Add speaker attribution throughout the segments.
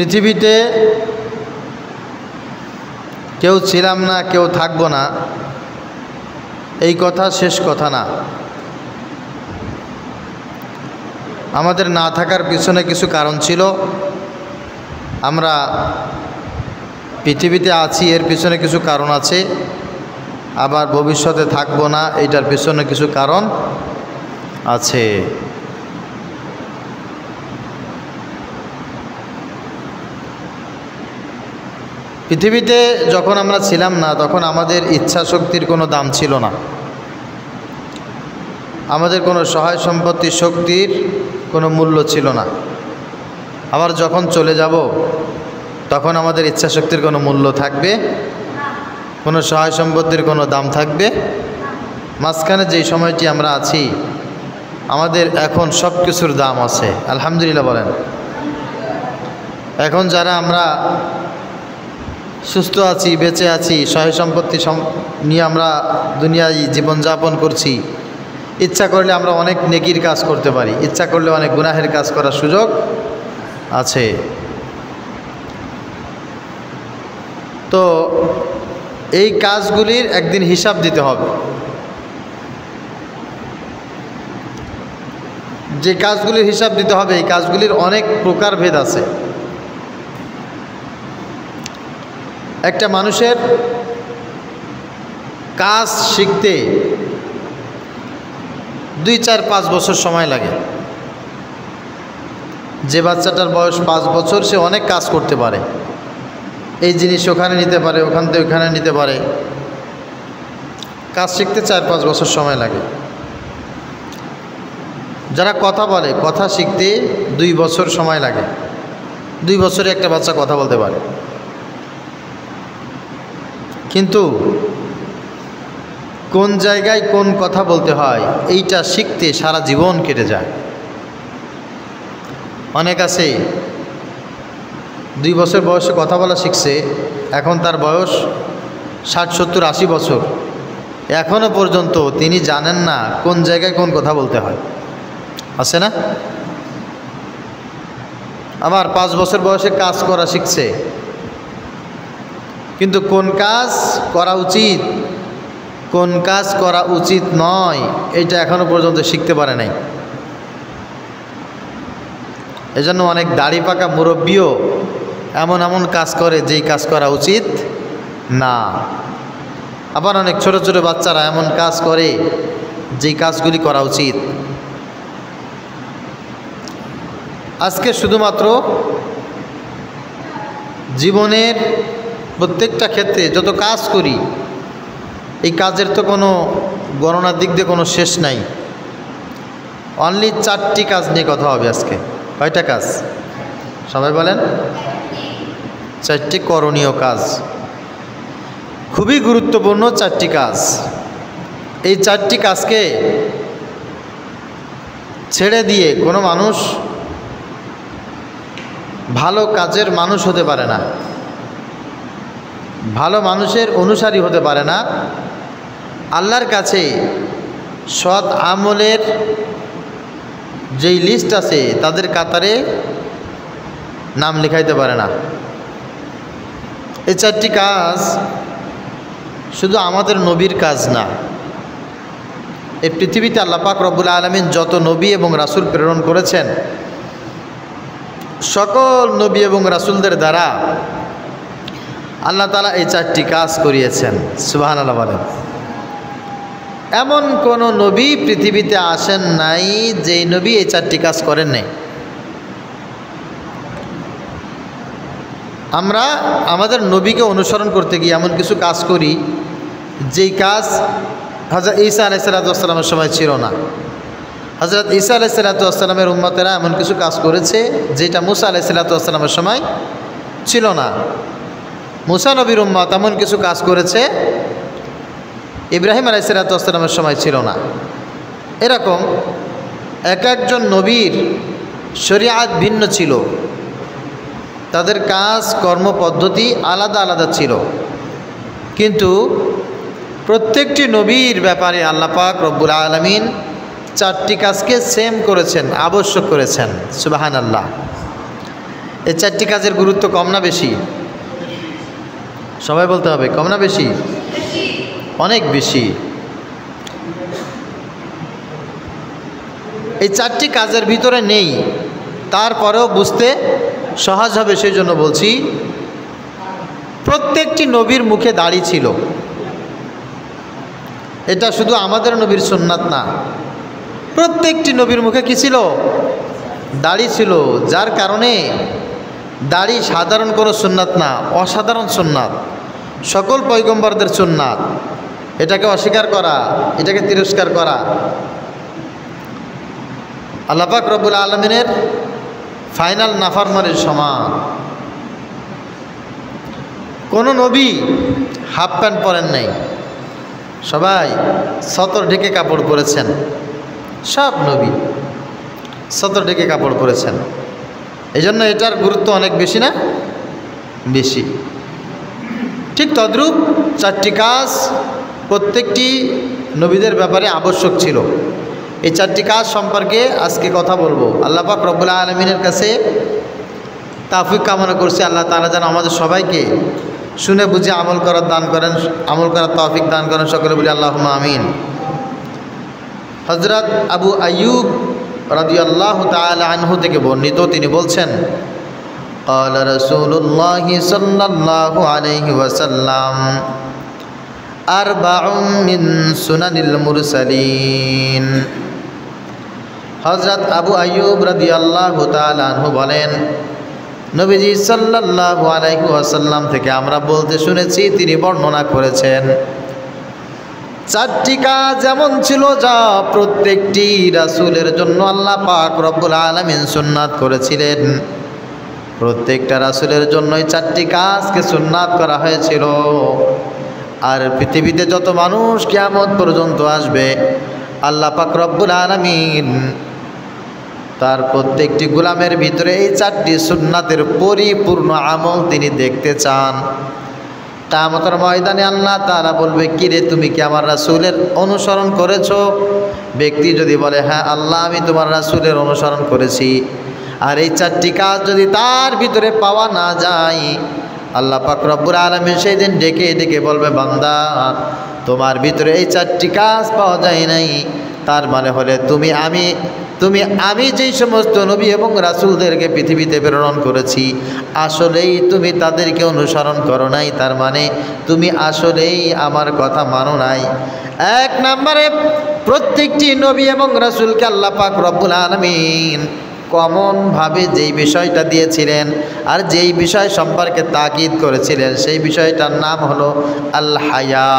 Speaker 1: পৃথিবীতে কেউ ছিলাম না, কেউ থাকবো না, এই কথা শেষ কথা না। আমাদের না থাকার পিছনে কিছু কারণ ছিল। আমরা পৃথিবীতে আছি, এর পিছনে কিছু কারণ আছে। আবার ভবিষ্যতে থাকবো না, এইটার পিছনে কিছু কারণ আছে। পৃথিবীতে যখন আমরা ছিলাম না, তখন আমাদের ইচ্ছা শক্তির কোনো দাম ছিল না। আমাদের কোনো সহায় সম্পত্তি শক্তির কোনো মূল্য ছিল না। আবার যখন চলে যাব, তখন আমাদের ইচ্ছা শক্তির কোনো মূল্য থাকবে, কোনো সহায় সম্পত্তির কোনো দাম থাকবে। মাঝখানে যেই সময়টি আমরা আছি, আমাদের এখন সব কিছুর দাম আছে। আলহামদুলিল্লাহ বলেন। এখন যারা আমরা সুস্থ আছি, বেঁচে আছি, সহায় সম্পত্তি নিয়ে আমরা দুনিয়ায় জীবনযাপন করছি, ইচ্ছা করলে আমরা অনেক নেকির কাজ করতে পারি, ইচ্ছা করলে অনেক গুনাহের কাজ করার সুযোগ আছে। তো এই কাজগুলির একদিন হিসাব দিতে হবে। যে কাজগুলির হিসাব দিতে হবে, এই কাজগুলির অনেক প্রকারভেদ আছে। একটা মানুষের কাজ শিখতে 2, 4, 5 বছর সময় লাগে। যে বাচ্চাটার বয়স 5 বছর, সে অনেক কাজ করতে পারে। এই জিনিস ওখানে নিতে পারে, ওখান থেকে ওখানে নিতে পারে। কাজ শিখতে 4-5 বছর সময় লাগে। যারা কথা বলে, কথা শিখতে 2 বছর সময় লাগে। 2 বছরে একটা বাচ্চা কথা বলতে পারে। কিন্তু কোন জায়গায় কোন কথা বলতে হয়, এইটা শিখতে সারা জীবন কেটে যায়। অনেক আছে 2 বছর বয়সে কথা বলা শিখছে, এখন তার বয়স 60, 70, 80 বছর, এখনও পর্যন্ত তিনি জানেন না কোন জায়গায় কোন কথা বলতে হয়। আছে না? আবার 5 বছর বয়সে কাজ করা শিখছে, কিন্তু কোন কাজ করা উচিত, কোন কাজ করা উচিত নয়, এটা এখনো পর্যন্ত শিখতে পারে নাই। এজন্য অনেক দাড়ি পাকা মুরব্বিও এমন এমন কাজ করে যেই কাজ করা উচিত না। আবার অনেক ছোট ছোট বাচ্চারা এমন কাজ করে যেই কাজগুলি করা উচিত। আজকে শুধুমাত্র জীবনের প্রত্যেকটা ক্ষেত্রে যত কাজ করি, এই কাজের তো কোনো গণনার দিক দিয়ে কোনো শেষ নাই। অনলি 4টি কাজ নিয়ে কথা হবে আজকে। কয়টা কাজ? সবাই বলেন। 4টি করণীয় কাজ, খুবই গুরুত্বপূর্ণ 4টি কাজ। এই 4টি কাজকে ছেড়ে দিয়ে কোনো মানুষ ভালো কাজের মানুষ হতে পারে না, ভালো মানুষের অনুসারী হতে পারে না, আল্লাহর কাছে সৎ আমলের যেই লিস্ট আছে তাদের কাতারে নাম লেখাইতে পারে না। এই 4টি কাজ শুধু আমাদের নবীর কাজ না। এই পৃথিবীতে আল্লাহ পাক রব্বুল আলামিন যত নবী এবং রাসূল প্রেরণ করেছেন, সকল নবী এবং রাসূলদের দ্বারা আল্লাহ তাআলা এই 4টি কাজ করিয়েছেন। সুবহানাল্লাহ বলেন। এমন কোন নবী পৃথিবীতে আসেন নাই যেই নবী এই 4টি কাজ করেন নাই। আমরা আমাদের নবীকে অনুসরণ করতে গিয়ে এমন কিছু কাজ করি যেই কাজ হযরত ঈসা আলাইহিস সালামের সময় ছিল না। হযরত ঈসা আলাইহিস সালামের উম্মতেরা এমন কিছু কাজ করেছে যেটা মুসা আলাইহিস সালামের সময় ছিল না। মুসা নবীর উম্মত এমন কিছু কাজ করেছে ইব্রাহিম আলাইহিস সালামের সময় ছিল না। এরকম এক একজন নবীর শরীয়ত ভিন্ন ছিল, তাদের কাজ কর্মপদ্ধতি আলাদা আলাদা ছিল, কিন্তু প্রত্যেকটি নবীর ব্যাপারে আল্লাহ পাক রব্বুল আলামিন 4টি কাজকে সেম করেছেন, আবশ্যক করেছেন। সুবহানাল্লাহ। এই 4টি কাজের গুরুত্ব কম না বেশি? সবাই বলতে হবে, কম না বেশি? অনেক বেশি। এই 4টি কাজের ভিতরে নেই, তারপরেও বুঝতে সহজ হবে সেই জন্য বলছি। প্রত্যেকটি নবীর মুখে দাড়ি ছিল। এটা শুধু আমাদের নবীর সুন্নাত না, প্রত্যেকটি নবীর মুখে কি ছিল? দাড়ি ছিল। যার কারণে দাড়ি সাধারণ কোনো সুন্নাত না, অসাধারণ সুন্নাত, সকল পয়গম্বরদের সুন্নাত। এটাকে অস্বীকার করা, এটাকে তিরস্কার করা আল্লাহ পাক রব্বুল আলামিনের ফাইনাল নাফরমানির সমান। কোনো নবী হাফ প্যান্ট পরেন নাই, সবাই সতর ঢেকে কাপড় পরেছেন। সব নবী সতর ঢেকে কাপড় পরেছেন। এই জন্য এটার গুরুত্ব অনেক বেশি না? বেশি। ঠিক তদ্রূপ 4টি কাজ প্রত্যেকটি নবীদের ব্যাপারে আবশ্যক ছিল। এই 4টি কাজ সম্পর্কে আজকে কথা বলবো। আল্লাহ পাক রব্বুল আলামিনের কাছে তাওফিক কামনা করছি, আল্লাহ তাআলা যেন আমাদের সবাইকে শুনে বুঝে আমল করার দান করেন, আমল করার তৌফিক দান করেন। সকলে বলি আল্লাহুম্মা আমিন। হযরত আবু আইয়ুব রাদিয়াল্লাহু তাআলা আনহু থেকে বর্ণিত, তিনি বলছেন, قال رسول الله صلى الله عليه وسلم أربع من سنن المرسلين। হযরত আবু আইয়ুব রাদিয়াল্লাহু তাআলা আনহু বলেন, নবীজি সাল্লাল্লাহু আলাইহি ওয়াসাল্লাম থেকে আমরা বলতে শুনেছি, তিনি বর্ণনা করেছেন, 4টি কাজ এমন ছিল যা প্রত্যেকটি রাসূলের জন্য আল্লাহ পাক রব্বুল আলামিন সুন্নাত করেছিলেন। প্রত্যেকটা রাসূলের জন্যই 4টি কাজকে সুন্নাত করা হয়েছিল। আর পৃথিবীতে যত মানুষ কিয়ামত পর্যন্ত আসবে, আল্লাহ পাক রব্বুল আলামিন তার প্রত্যেকটি গোলামের ভিতরে এই 4টি সুন্নাতের পরিপূর্ণ আমল তিনি দেখতে চান। কিয়ামতের ময়দানে আল্লাহ তাআলা বলবে, কিরে তুমি কি আমার রাসূলের অনুসরণ করেছো? ব্যক্তি যদি বলে, হ্যাঁ আল্লাহ আমি তোমার রাসূলের অনুসরণ করেছি, আর এই 4টি কাজ যদি তার ভিতরে পাওয়া না যায়, আল্লাহ পাক রব্বুল আলামিন সেই দিন ডেকে ডেকে বলবে, বান্দা তোমার ভিতরে এই 4টি কাজ পাওয়া যায় নাই, তার মানে হলে আমি যেই সমস্ত নবী এবং রাসূলদেরকে পৃথিবীতে প্রেরণ করেছি, আসলেই তুমি তাদেরকে অনুসরণ করো নাই, তার মানে তুমি আসলেই আমার কথা মানো নাই। 1 নম্বরে, প্রত্যেকটি নবী এবং রাসূলকে আল্লাহ পাক রব্বুল আলামিন কমনভাবে যেই বিষয়টা দিয়েছিলেন আর যেই বিষয় সম্পর্কে তাকিদ করেছিলেন, সেই বিষয়টার নাম হলো আল হায়া।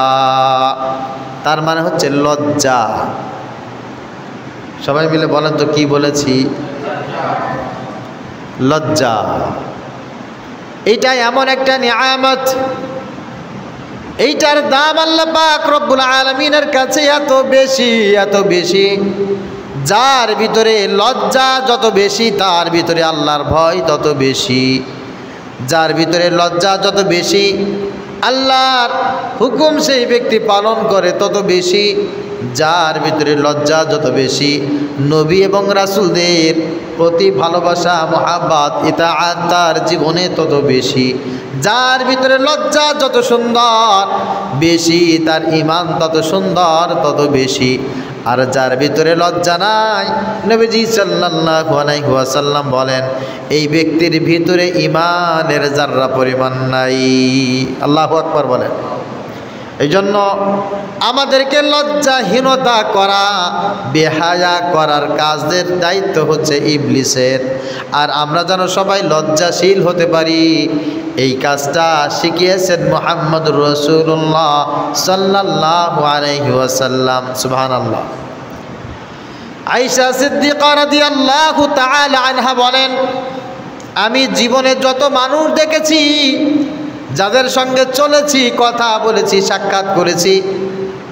Speaker 1: তার মানে হচ্ছে লজ্জা। সবাই মিলে বলেন তো কি বলেছি? লজ্জা। এইটা এমন একটা নিয়ামত, এইটার দাম আল্লাহ পাক রব্বুল আলামিনের কাছে এত বেশি, এত বেশি। যার ভিতরে লজ্জা যত বেশি, তার ভিতরে আল্লাহর ভয় তত বেশি। যার ভিতরে লজ্জা যত বেশি, আল্লাহর হুকুম সেই ব্যক্তি পালন করে তত বেশি। যার ভিতরে লজ্জা যত বেশি, নবী এবং রাসূলদের প্রতি ভালোবাসা, মুহাব্বত, ইতাআত তার জীবনে তত বেশি। যার ভিতরে লজ্জা যত সুন্দর বেশি, তার ঈমান তত সুন্দর তত বেশি। আর যার ভিতরে লজ্জা নাই, নবীজি সাল্লাল্লাহু আলাইহি ওয়াসাল্লাম বলেন, এই ব্যক্তির ভিতরে ঈমানের যাররা পরিমাণ নাই। আল্লাহু আকবার বলেন। এই জন্য আমাদেরকে লজ্জাহীনতা করা, বেহায়া করার কাজের দায়িত্ব হচ্ছে ইবলিসের। আর আমরা যেন সবাই লজ্জাশীল হতে পারি, এই কাজটা শিখিয়েছেন মুহাম্মদুর রাসূলুল্লাহ সাল্লাল্লাহু আলাইহি ওয়াসাল্লাম। সুবহানাল্লাহ। আয়েশা সিদ্দিকা রাদিয়াল্লাহু তাআলা আনহা বলেন, আমি জীবনে যত মানুষ দেখেছি, যাদের সঙ্গে চলেছি, কথা বলেছি, সাক্ষাৎ করেছি,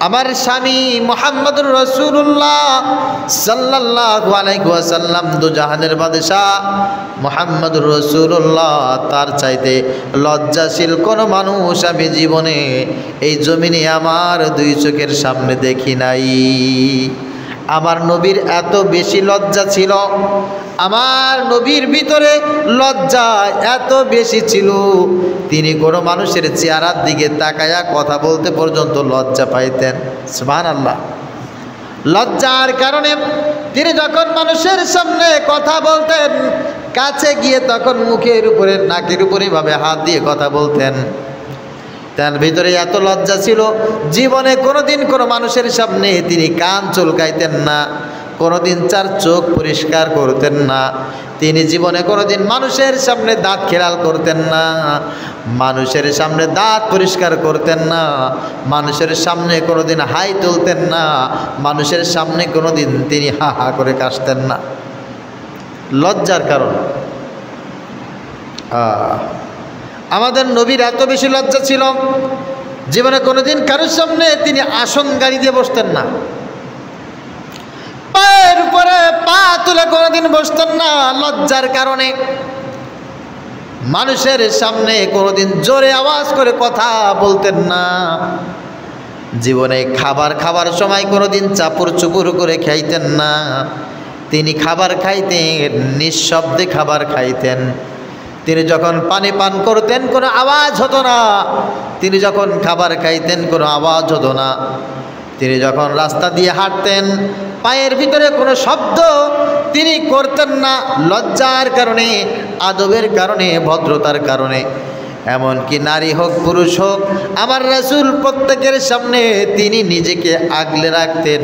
Speaker 1: আমার স্বামী মুহাম্মদুর রাসূলুল্লাহ সাল্লাল্লাহু আলাইহি ওয়াসাল্লাম, দুজাহানের বাদশাহ মুহাম্মদুর রাসূলুল্লাহ, তার চাইতে লজ্জাশীল কোনো মানুষ আমি জীবনে এই জমিনে আমার 2 চোখের সামনে দেখি নাই। আমার নবীর এত বেশি লজ্জা ছিল, আমার নবীর ভিতরে লজ্জা এত বেশি ছিল, তিনি কোনো মানুষের চেহারার দিকে তাকায়া কথা বলতে পর্যন্ত লজ্জা পাইতেন। সুবহানাল্লাহ। লজ্জার কারণে তিনি যখন মানুষের সামনে কথা বলতেন, কাছে গিয়ে তখন মুখের উপরে নাকের উপরে ভাবে হাত দিয়ে কথা বলতেন। তার ভিতরে এত লজ্জা ছিল, জীবনে কোনোদিন কোনো মানুষের সামনে তিনি কান চুলকাইতেন না, কোনোদিন চার চোখ পরিষ্কার করতেন না, তিনি জীবনে কোনোদিন মানুষের সামনে দাঁত খেলাল করতেন না, মানুষের সামনে দাঁত পরিষ্কার করতেন না, মানুষের সামনে কোনোদিন হাই তুলতেন না, মানুষের সামনে কোনোদিন তিনি হা হা করে কাশতেন না, লজ্জার কারণ। আমাদের নবীর এত বেশি লজ্জা ছিল, জীবনে কোনোদিন কারোর সামনে তিনি আসন গাড়ি দিয়ে বসতেন না, পায়ের উপরে পা তুলে কোনোদিন বসতেন না লজ্জার কারণে। মানুষের সামনে কোনোদিন জোরে আওয়াজ করে কথা বলতেন না। জীবনে খাবার সময় কোনোদিন চাপুর চুপুর করে খাইতেন না। তিনি খাবার খাইতেন, নিঃশব্দে খাবার খাইতেন। তিনি যখন পানি পান করতেন কোনো আওয়াজ হতো না, তিনি যখন খাবার খাইতেন কোনো আওয়াজ হতো না। তিনি যখন রাস্তা দিয়ে হাঁটতেন পায়ের ভিতরে কোনো শব্দ তিনি করতেন না, লজ্জার কারণে, আদবের কারণে, ভদ্রতার কারণে। এমনকি নারী হোক পুরুষ হোক, আমার রাসূল প্রত্যেকের সামনে তিনি নিজেকে আগলে রাখতেন।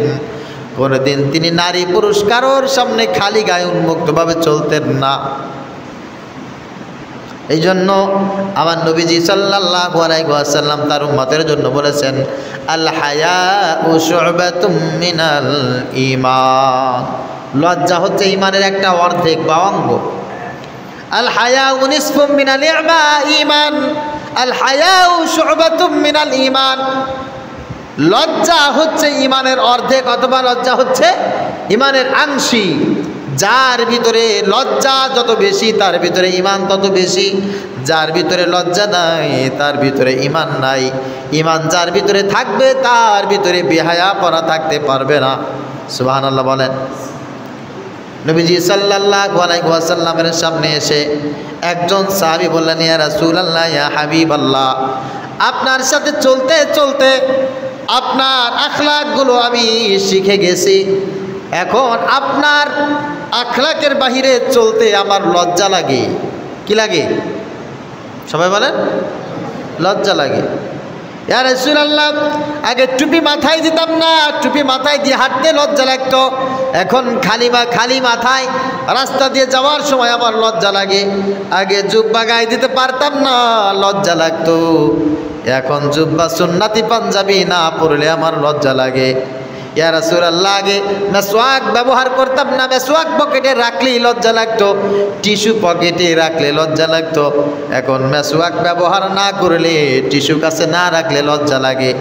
Speaker 1: কোনোদিন তিনি নারী পুরুষ কারোর সামনে খালি গায়ে উন্মুক্তভাবে চলতেন না। এই জন্য আমার নবীজি সাল্লাল্লাহু আলাইহি ওয়াসাল্লাম তার উম্মতের জন্য বলেছেন, আল হায়াউ শু'বাতুম মিনাল ঈমান। লজ্জা হচ্ছে ঈমানের একটা অর্ধেক বা অঙ্গ। আল হায়াউ নিসফুম মিনাল ঈমান, আল হায়াউ শু'বাতুম মিনাল ঈমান। লজ্জা হচ্ছে ঈমানের অর্ধেক, অথবা লজ্জা হচ্ছে ঈমানের আংশিক। যার ভিতরে লজ্জা যত বেশি তার ভিতরে ঈমান তত বেশি, যার ভিতরে লজ্জা নাই তার ভিতরে ঈমান নাই। ঈমান যার ভিতরে থাকবে তার ভিতরে বেহায়াপনা থাকতে পারবে না। সুবহানাল্লাহ বলেন। নবীজি সাল্লাল্লাহু আলাইহি ওয়াসাল্লামের সামনে এসে একজন সাহাবী বললেন, ইয়া রাসূলুল্লাহ, ইয়া হাবিবাল্লাহ, আপনার সাথে চলতে চলতে আপনার আখলাকগুলো আমি শিখে গেছি, এখন আপনার আখলাকের বাহিরে চলতে আমার লজ্জা লাগে। কি লাগে? সবাই বলেন, লজ্জা লাগে। ইয়া রাসূলুল্লাহ, আগে টুপি মাথায় দিতাম না, টুপি মাথায় দিয়ে হাঁটতে লজ্জা লাগতো, এখন খালি মাথায় রাস্তা দিয়ে যাওয়ার সময় আমার লজ্জা লাগে। আগে জুব্বা গায়ে দিতে পারতাম না, লজ্জা লাগতো, এখন জুব্বা সুন্নাতি পাঞ্জাবি না পরলে আমার লজ্জা লাগে। ইয়া রাসূলুল্লাহ, আগে মেসওয়াক ব্যবহার করতাম না, মেসওয়াক পকেটে রাখলেই লজ্জা লাগতো, টিস্যু পকেটে রাখলে লজ্জা লাগতো, এখন মেসওয়াক ব্যবহার না করলে, টিস্যু কাছে না রাখলে লজ্জা লাগে।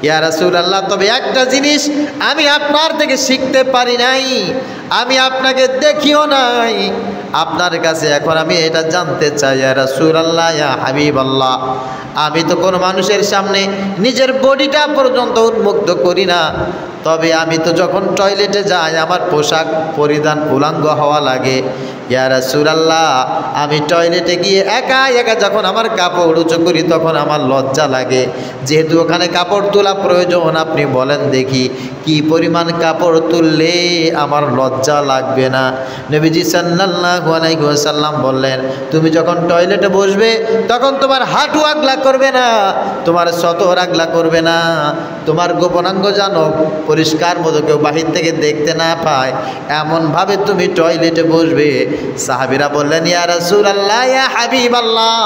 Speaker 1: ইয়া রাসূলুল্লাহ, তবে একটা জিনিস আমি আপনার থেকে শিখতে পারি নাই, আমি আপনাকে দেখিও নাই, আপনার কাছে এখন আমি এটা জানতে চাই। ইয়া রাসূলুল্লাহ, ইয়া হাবিবাল্লাহ, আমি তো কোনো মানুষের সামনে নিজের বডিটা পর্যন্ত উন্মুক্ত করি না, তবে আমি তো যখন টয়লেটে যাই আমার পোশাক পরিধান উলঙ্গ হওয়া লাগে। ইয়া রাসূলুল্লাহ, আমি টয়লেটে গিয়ে একা একা যখন আমার কাপড় উঁচু করি তখন আমার লজ্জা লাগে। যেহেতু ওখানে কাপড় তোলা প্রয়োজন, আপনি বলেন দেখি কি পরিমাণ কাপড় তুললে আমার লজ্জা লাগবে না? নবীজি সাল্লাল্লাহু আলাইহি ওয়াসাল্লাম বললেন, তুমি যখন টয়লেটে বসবে তখন তোমার হাঁটু আগলা করবে না, তোমার সতর আগলা করবে না, তোমার গোপনাঙ্গ জানো পরিষ্কার মতো কেউ বাহির থেকে দেখতে না পায়, এমনভাবে তুমি টয়লেটে বসবে। সাহাবীরা বললেন, ইয়া রাসূলুল্লাহ, ইয়া হাবিবাল্লাহ,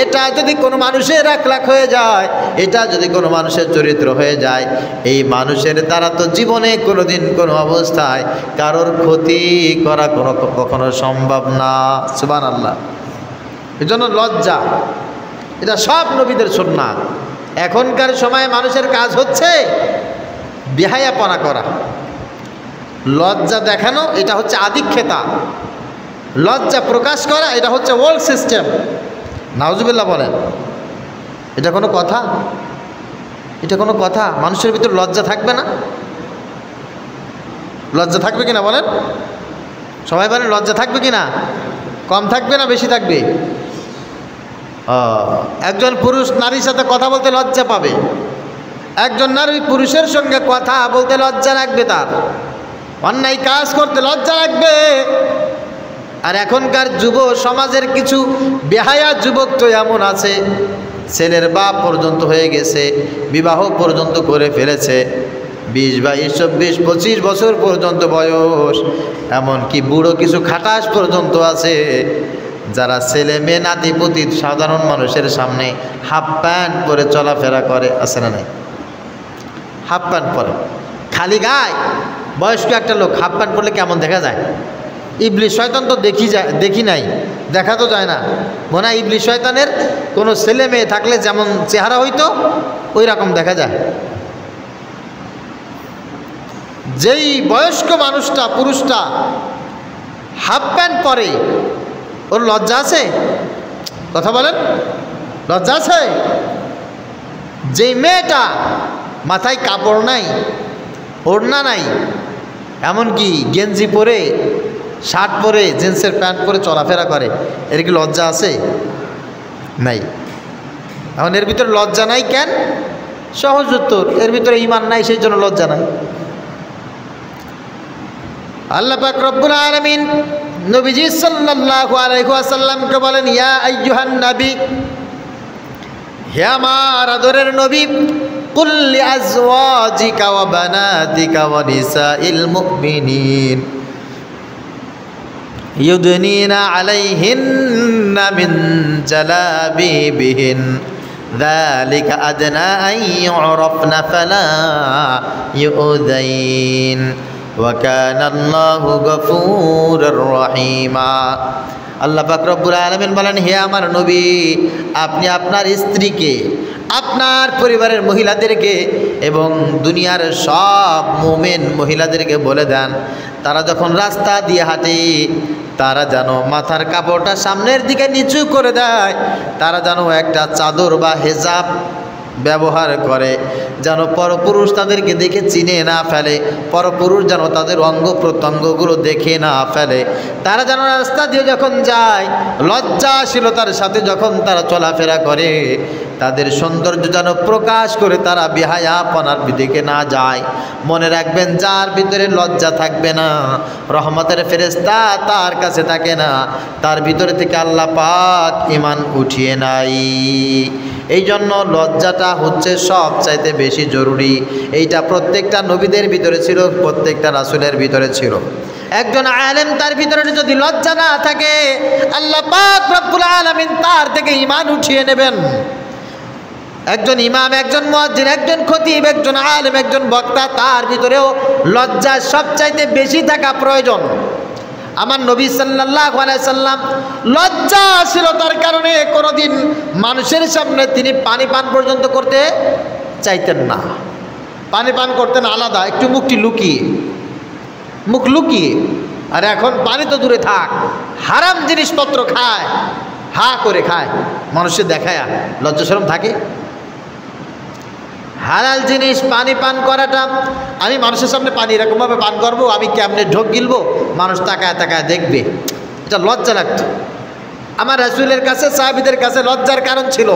Speaker 1: এটা যদি কোনো মানুষের আখলাক হয়ে যায়, এটা যদি কোনো মানুষের চরিত্র হয়ে যায়, এই মানুষের দ্বারা তো জীবনে কোনোদিন কোনো অবস্থায় কারোর ক্ষতি করা কখনো সম্ভব না। সুবহানাল্লাহ। এই জন্য লজ্জা এটা সব নবীদের সুন্নাত। এখনকার সময়ে মানুষের কাজ হচ্ছে বেহায়াপনা করা, লজ্জা দেখানো, এটা হচ্ছে আদিক্ষেতা। লজ্জা প্রকাশ করা, এটা হচ্ছে ওল্ড সিস্টেম। নাউজুবিল্লাহ বলেন। এটা কোনো কথা? এটা কোনো কথা? মানুষের ভিতর লজ্জা থাকবে না? লজ্জা থাকবে কিনা বলেন? সবাই বলেন লজ্জা থাকবে কি না? কম থাকবে না বেশি থাকবে? একজন পুরুষ নারীর সাথে কথা বলতে লজ্জা পাবে, একজন নারী পুরুষের সঙ্গে কথা বলতে লজ্জা লাগবে, তার অন্যায় কাজ করতে লজ্জা লাগবে। আর এখনকার যুব সমাজের কিছু বেহায়া যুবক তো এমন আছে, ছেলের বাপ পর্যন্ত হয়ে গেছে, বিবাহ পর্যন্ত করে ফেলেছে, 20, 22, 24, 25 বছর পর্যন্ত বয়স, এমনকি বুড়ো কিছু খাটাস পর্যন্ত আছে, যারা ছেলে মেয়ে নাতিপুতি সাধারণ মানুষের সামনে হাফ প্যান্ট পরে চলাফেরা করে, আছে না নাই? হাফ প্যান্ট পরে, খালি গায়ে। বয়স্ক একটা লোক হাফ প্যান্ট পরলে কেমন দেখা যায়? ইবলিশ শয়তান তো দেখি নাই, দেখা তো যায় না। মনে হয় ইবলিশ শয়তানের কোনো ছেলে মেয়ে থাকলে যেমন চেহারা হইতো ওই রকম দেখা যায়। যেই বয়স্ক মানুষটা, পুরুষটা হাফ প্যান্ট পরে, ওর লজ্জা আছে? কথা বলেন, লজ্জা আছে? যেই মেয়েটা মাথায় কাপড় নাই, ওড়না নাই, এমনকি গেঞ্জি পরে, শার্ট পরে, জিন্সের প্যান্ট পরে চলাফেরা করে, এর কি লজ্জা আছে? নাই। এখন এর ভিতরে লজ্জা নাই কেন? সহজ উত্তর, এর ভিতরে ঈমান নাই, সেই জন্য লজ্জা নাই। আল্লাহ পাক রব্বুল আলামিন নবীজি সাল্লাল্লাহু আলাইহি ওয়াসাল্লামকে বলেন, ইয়া আইয়ুহান নবী, হে আমার আদরের নবী, কুল লিআজওয়াজিকা ওয়া বানাতিকা ওয়া নিসাইল মুমিনিন ইউদনিনা আলাইহিন্না মিন জালাবিবিহিন যালিকা আদনা আন ইউরাফনা ফালা ইউযাইন ওয়া কানা আল্লাহু গফুরুর রহিমা। আল্লাহ পাক রব্বুল আলামিন বলেন, হে আমার নবী, আপনি আপনার স্ত্রীকে, আপনার পরিবারের মহিলাদেরকে এবং দুনিয়ার সব মুমিন মহিলাদেরকে বলে দেন, তারা যখন রাস্তা দিয়ে হাঁটে তারা যেন মাথার কাপড়টা সামনের দিকে নিচু করে দেয়, তারা যেন একটা চাদর বা হেজাব ব্যবহার করে, যেন পরপুরুষ তাদেরকে দেখে চিনে না ফেলে, পরপুরুষ যেন তাদের অঙ্গ প্রত্যঙ্গগুলো দেখে না ফেলে, তারা যেন রাস্তা দিয়ে যখন যায় লজ্জাশীলতার সাথে যখন তারা চলাফেরা করে, তাদের সৌন্দর্য যেন প্রকাশ করে তারা বেহায়াপনার দিকে না যায়। মনে রাখবেন, যার ভিতরে লজ্জা থাকবে না, রহমতের ফেরেশতা তার কাছে থাকে না, তার ভিতরে থেকে আল্লাহ পাক ঈমান উঠিয়ে নাই। এই জন্য লজ্জাটা হচ্ছে সবচাইতে বেশি জরুরি। এইটা প্রত্যেকটা নবীদের ভিতরে ছিল, প্রত্যেকটা রাসূলের ভিতরে ছিল। একজন আলেম তার ভিতরে যদি লজ্জা না থাকে, আল্লাহ পাক রব্বুল আলামিন তার থেকে ঈমান উঠিয়ে নেবেন। একজন ইমাম, একজন মুয়াজ্জিন, একজন খতিব, একজন আলেম, একজন বক্তা, তার ভিতরেও লজ্জা সবচাইতে বেশি থাকা প্রয়োজন। আমার নবী সাল্লাল্লাহু আলাইহি সাল্লাম লজ্জাশীলতার কারণে কোনোদিন মানুষের সামনে তিনি পানি পান পর্যন্ত করতে চাইতেন না। পানি পান করতেন আলাদা, একটু মুখটি লুকিয়ে, মুখ লুকিয়ে। আর এখন পানি তো দূরে থাক, হারাম জিনিসপত্র খায়, হা করে খায়, মানুষের দেখায়, লজ্জা শরম থাকে? হালাল জিনিস পানি পান করাটা, আমি মানুষের সামনে পানি এরকমভাবে পান করবো, আমি কেমনে ঢোক গিলবো, মানুষ তাকায় তাকায় দেখবে, এটা লজ্জা লাগতো। আমার রাসূলের কাছে, সাহাবীদের কাছে লজ্জার কারণ ছিল।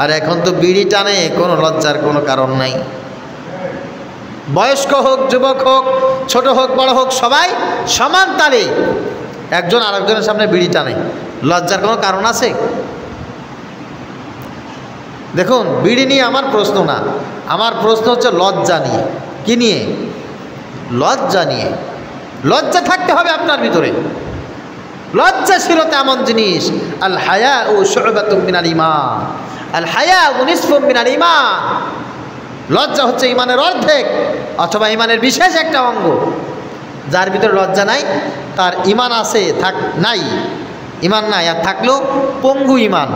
Speaker 1: আর এখন তো বিড়ি টানে, কোনো লজ্জার কোনো কারণ নাই। বয়স্ক হোক, যুবক হোক, ছোট হোক, বড় হোক, সবাই সমান তালে একজন আরেকজনের সামনে বিড়ি টানে, লজ্জার কোনো কারণ আছে? দেখুন, বিড়ি নিয়ে আমার প্রশ্ন না, আমার প্রশ্ন হচ্ছে লজ্জা নিয়ে। কি নিয়ে? লজ্জা নিয়ে। লজ্জা থাকতে হবে আপনার ভিতরে। লজ্জাশীলতা এমন জিনিস, আল হায়াউ শু'বাতুম মিনাল ঈমান, আল হায়াউ নিসফুম মিনাল ঈমান। লজ্জা হচ্ছে ঈমানের অর্ধেক অথবা ঈমানের বিশেষ একটা অঙ্গ। যার ভিতরে লজ্জা নাই, তার ঈমান আছে নাই, ঈমান নাই, আর থাকলেও পঙ্গু ঈমান।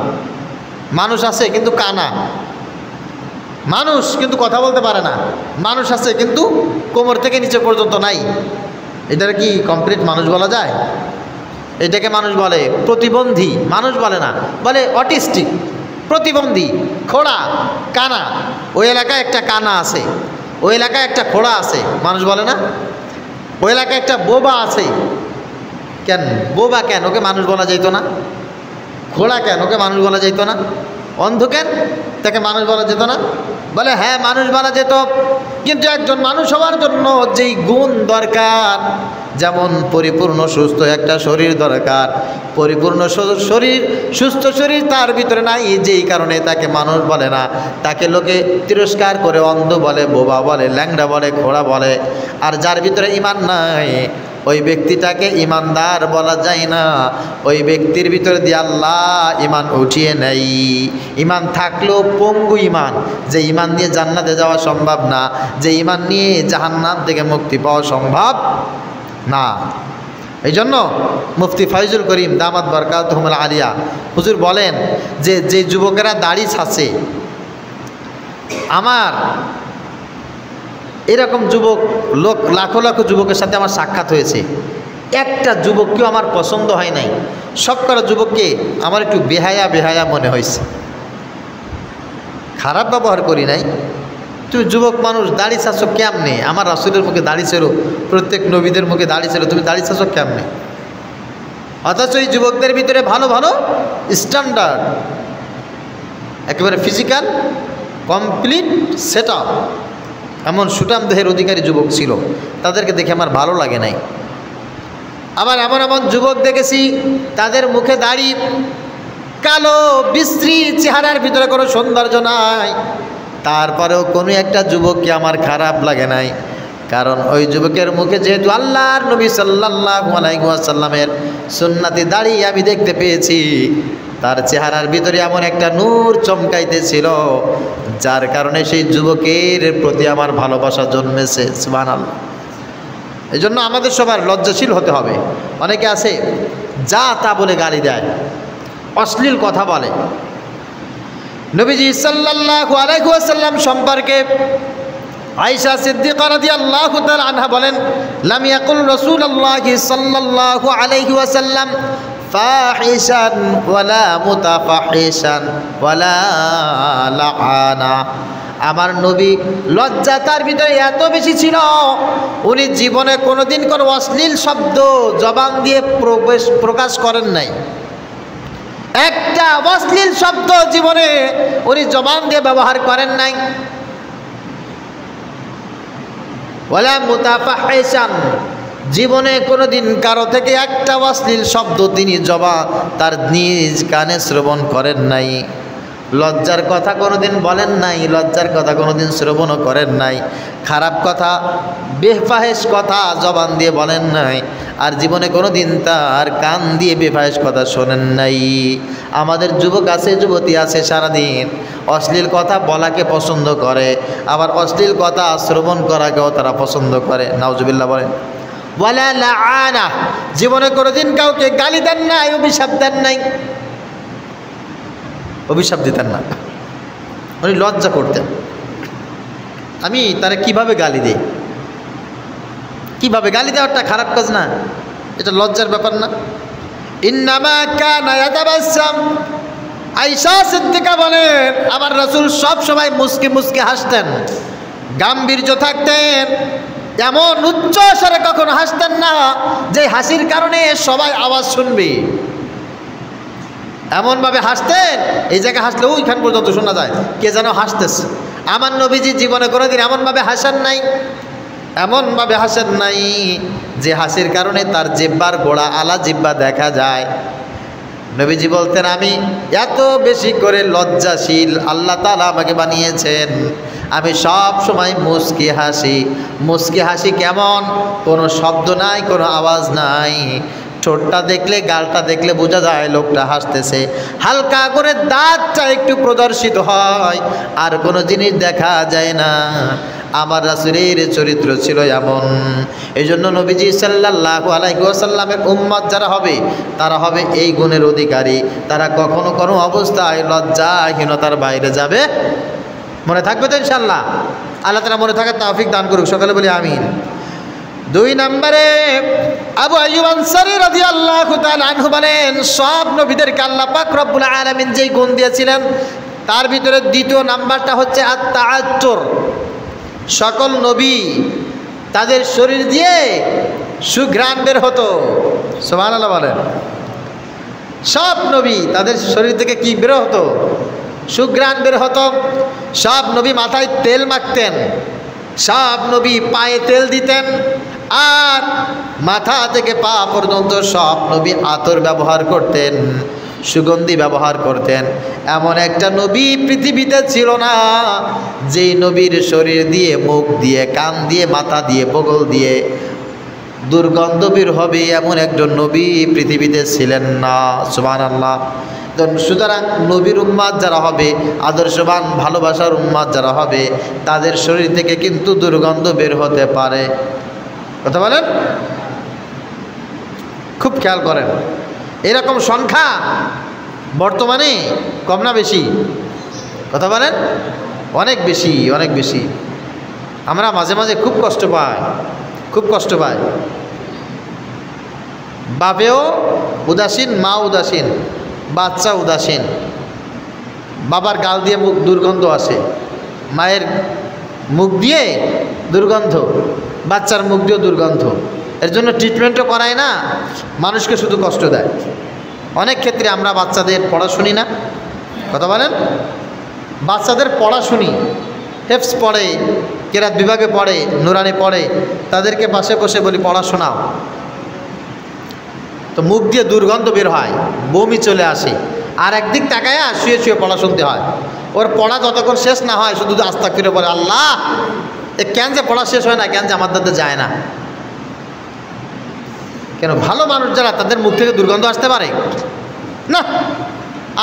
Speaker 1: মানুষ আছে কিন্তু কানা, মানুষ কিন্তু কথা বলতে পারে না, মানুষ আছে কিন্তু কোমর থেকে নিচে পর্যন্ত নাই। এটাকে কি কমপ্লিট মানুষ বলা যায়? এটাকে মানুষ বলে প্রতিবন্ধী, মানুষ বলে না, বলে অটিস্টিক, প্রতিবন্ধী, খোড়া, কানা। ওই এলাকায় একটা কানা আছে, ওই এলাকায় একটা খোড়া আছে, মানুষ বলে না। ওই এলাকায় একটা বোবা আছে। কেন বোবা? কেন ওকে মানুষ বলা যেত না? ঘোড়া কেন ওকে মানুষ বলা যেত না? অন্ধ কেন তাকে মানুষ বলা যেত না? বলে হ্যাঁ মানুষ বলা যেত, কিন্তু একজন মানুষ হওয়ার জন্য যেই গুণ দরকার, যেমন পরিপূর্ণ সুস্থ একটা শরীর দরকার, পরিপূর্ণ শরীর সুস্থ শরীর তার ভিতরে নাই, যেই কারণে তাকে মানুষ বলে না, তাকে লোকে তিরস্কার করে অন্ধ বলে, বোবা বলে, ল্যাংড়া বলে, ঘোড়া বলে। আর যার ভিতরে ঈমান নাই ওই ব্যক্তিটাকে ঈমানদার বলা যায় না। ওই ব্যক্তির ভিতরে দিয়ে আল্লাহ ঈমান উঠিয়ে নেই। ঈমান থাকলেও পঙ্গু ঈমান, যে ঈমান নিয়ে জান্নাতে যাওয়া সম্ভব না, যে ঈমান নিয়ে জাহান্নাম থেকে মুক্তি পাওয়া সম্ভব না। এই জন্য মুফতি ফয়জুল করিম দামাত বরকাতুহুল আলিয়া হুজুর বলেন যে যুবকেরা দাড়ি ছাড়ছে, আমার এরকম যুবক লোক লাখো লাখো যুবকের সাথে আমার সাক্ষাৎ হয়েছে, একটা যুবককেও আমার পছন্দ হয় নাই। সব কটা যুবককে আমার একটু বেহায়া বেহায়া মনে হয়েছে। খারাপ ব্যবহার করি নাই, তুমি যুবক মানুষ দাড়ি ছাড়ছো কেমনে? আমার রাসূলের মুখে দাড়ি ছিল, প্রত্যেক নবীদের মুখে দাড়ি ছিল, তুমি দাড়ি ছাড়ছো কেমনে? অথচ এই যুবকদের ভিতরে ভালো ভালো স্ট্যান্ডার্ড, একেবারে ফিজিক্যাল কমপ্লিট সেট আপ, এমন সুঠাম দেহের অধিকারী যুবক ছিল, তাদেরকে দেখে আমার ভালো লাগে নাই। আবার এমন এমন যুবক দেখেছি তাদের মুখে দাড়ি, কালো বিশ্রী চেহারার ভিতরে কোনো সৌন্দর্য নাই, তারপরেও কোনো একটা যুবককে আমার খারাপ লাগে নাই। কারণ ওই যুবকের মুখে যেহেতু আল্লাহর নবী সাল্লাল্লাহু আলাইহি ওয়াসাল্লামের সুন্নতি দাড়ি আমি দেখতে পেয়েছি, তার চেহারার ভিতরে এমন একটা নূর চমকাইতেছিল, যার কারণে সেই যুবকের প্রতি আমার ভালোবাসা জন্মেছে। সুবহানাল্লাহ। এই জন্য আমাদের সবার লজ্জাশীল হতে হবে। অনেকে আছে যা তা বলে গালি দেয়, অশ্লীল কথা বলে। নবীজি সাল্লাল্লাহু আলাইহি ওয়াসাল্লাম সম্পর্কে আয়েশা সিদ্দিকা রাদিয়াল্লাহু তাআলা আনহা বলেন, লাম ইয়াকুল রাসূলুল্লাহি সাল্লাল্লাহু আলাইহি ওয়াসাল্লাম ফাহিশান ওয়ালা মুতাফাহিশান ওয়ালা লাআনা। আমার নবী লজ্জা তার ভিতরে এত বেশি ছিল, উনি জীবনে কোনোদিন কোনো অশ্লীল শব্দ জবান দিয়ে প্রকাশ করেন নাই। একটা অশ্লীল শব্দ জীবনে উনি জবান দিয়ে ব্যবহার করেন নাই। ওয়ালা মুতাফাহিশান, জীবনে কোনোদিন কারো থেকে একটা অশ্লীল শব্দ তিনি তার নিজ কানে শ্রবণ করেন নাই। লজ্জার কথা কোনোদিন বলেন নাই, লজ্জার কথা কোনোদিন শ্রবণও করেন নাই। খারাপ কথা, বেফাহেশ কথা জবান দিয়ে বলেন নাই, আর জীবনে কোনোদিন তার কান দিয়ে বেফাহেশ কথা শোনেন নাই। আমাদের যুবক আছে, যুবতী আছে, সারাদিন অশ্লীল কথা বলাকে পছন্দ করে, আবার অশ্লীল কথা শ্রবণ করাকেও তারা পছন্দ করে। নাউজুবিল্লাহ বলেন। ওয়ালা লাআনা, জীবনে কোনোদিন কাউকে গালি দেন নাই, অভিশাপ দেন নাই, অভিশাপ দিতেন না, উনি লজ্জা করতেন। আমি তারা কিভাবে গালি দিই, কিভাবে গালি দেওয়াটা খারাপ কাজ না, এটা লজ্জার ব্যাপার না। ইন্নামা কানা ইয়াতাবাসসাম, আয়েশা সিদ্দিকা বলেন আমার রাসূল সব সময় মুস্কি মুস্কি হাসতেন, গাম্ভীর্য থাকতেন, এমন উচ্চ স্বরে কখনো হাসতেন না যে হাসির কারণে সবাই আওয়াজ শুনবে। এমনভাবে হাসতেন, এই জায়গায় হাসলে ওইখান পর্যন্ত শোনা যায় কে যেন হাসতেছে। আমার নবীজি জীবনে কোনোদিন এমনভাবে হাসেন নাই, এমনভাবে হাসেন নাই যে হাসির কারণে তার জিহ্বার গোড়া আলা জিহ্বা দেখা যায়। নবীজি বলতেন আমি এত বেশি করে লজ্জাশীল আল্লাহ তাআলা আমাকে বানিয়েছেন, আমি সব সময় মুস্কি হাসি। মুস্কি হাসি কেমন? কোনো শব্দ নাই, কোনো আওয়াজ নাই, ঠোঁটটা দেখলে গালটা দেখলে বোঝা যায় লোকটা হাসতেছে, হালকা করে দাঁতটা একটু প্রদর্শিত হয়, আর কোনো জিনিস দেখা যায় না। আমার রাসূলের চরিত্র ছিল এমন। এই জন্য নবীজি সাল্লাল্লাহু আলাইহি ওয়াসাল্লামের উম্মত যারা হবে তারা হবে এই গুণের অধিকারী। তারা কখনো কোনো অবস্থায় লজ্জাহীনতার বাইরে যাবে। মনে থাকবে তো ইনশাআল্লাহ? আল্লাহ তাআলা মনে থাকার তৌফিক দান করুক, সকলে বলি আমিন। 2 নম্বরে আবু আইয়ুব আনসারী রাদিয়াল্লাহু তাআলা আনহু বলেন সব নবীদেরকে আল্লাহ পাক রব্বুল আলামিন যেই গুণ দিয়েছিলেন তার ভিতরে দ্বিতীয় নাম্বারটা হচ্ছে আত-তাআত্তুর। সকল নবী তাদের শরীর দিয়ে সুঘ্রাণ বের হতো। সুবহানাল্লাহ বলেন। সব নবী তাদের শরীর থেকে কি বের হতো? সুঘ্রাণ বের হতো। সব নবী মাথায় তেল মাখতেন, সব নবী পায়ে তেল দিতেন, আর মাথা থেকে পা পর্যন্ত সব নবী আতর ব্যবহার করতেন, সুগন্ধি ব্যবহার করতেন। এমন একটা নবী পৃথিবীতে ছিল না যেই নবীর শরীর দিয়ে, মুখ দিয়ে, কান দিয়ে, মাথা দিয়ে, বগল দিয়ে দুর্গন্ধ বের হবে, এমন একজন নবী পৃথিবীতে ছিলেন না। সুবহানাল্লাহ। সুতরাং নবীর উম্মাত যারা হবে, আদর্শবান ভালোবাসার উম্মাত যারা হবে, তাদের শরীর থেকে কিন্তু দুর্গন্ধ বের হতে পারে। কথা বলেন, খুব খেয়াল করেন। এরকম সংখ্যা বর্তমানে কম না বেশি? কথা বলেন, অনেক বেশি, অনেক বেশি। আমরা মাঝে মাঝে খুব কষ্ট পাই, খুব কষ্ট পাই। বাপেও উদাসীন, মা উদাসীন, বাচ্চা উদাসীন। বাবার গাল দিয়ে মুখ দুর্গন্ধ আসে, মায়ের মুখ দিয়ে দুর্গন্ধ, বাচ্চার মুখ দিয়েও দুর্গন্ধ। এর জন্য ট্রিটমেন্টও করায় না, মানুষকে শুধু কষ্ট দেয়। অনেক ক্ষেত্রে আমরা বাচ্চাদের পড়া শুনি না। কথা বলেন, বাচ্চাদের পড়া শুনি, হেফস পড়ে, কেরাত বিভাগে পড়ে, নুরানি পড়ে, তাদেরকে পাশে বসে বলি পড়া শোনাও, তো মুখ দিয়ে দুর্গন্ধ বের হয়, বমি চলে আসে, আর একদিক তাকায় শুয়ে শুয়ে পড়া শুনতে হয়। ওর পড়া যতক্ষণ শেষ না হয় শুধু আস্তাগফিরুল্লাহ বলে, আল্লাহ এ কেন যে পড়া শেষ হয় না, কেন যে আমার দাদা যায় না। কেন? ভালো মানুষ যারা, তাদের মুখ থেকে দুর্গন্ধ আসতে পারে না।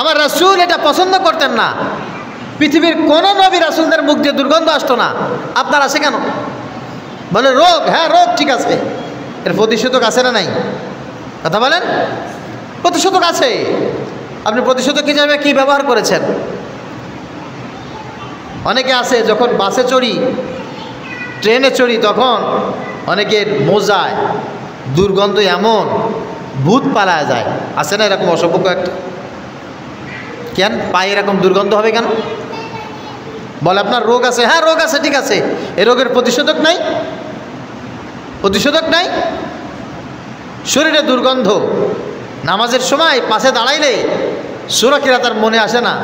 Speaker 1: আমার রাসূল এটা পছন্দ করতেন না। পৃথিবীর কোন নবী রাসূলদের মুখ দিয়ে দুর্গন্ধ আসতো না। আপনার আসে কেন? বলে রোগ, হ্যাঁ রোগ ঠিক আছে, এর প্রতিষেধক আছে না নাই? কথা বলেন, প্রতিষেধক আছে। আপনি প্রতিষেধক হিসাবে কি ব্যবহার করেছেন? অনেকে আছে যখন বাসে চড়ি, ট্রেনে চড়ি, তখন অনেকের মোজায় দুর্গন্ধ এমন ভূত পালায় যায়, আছে না এরকম অসভ্য একটা? কেন পায়ে এরকম দুর্গন্ধ হবে কেন? বলে আপনার রোগ আছে। হ্যাঁ রোগ আছে, ঠিক আছে, এই রোগের প্রতিষেধক নাই, প্রতিষেধক নাই। শরীরে দুর্গন্ধ, নামাজের সময় পাশে দাঁড়াইলে সূরা কিরাতের মনে আসে না,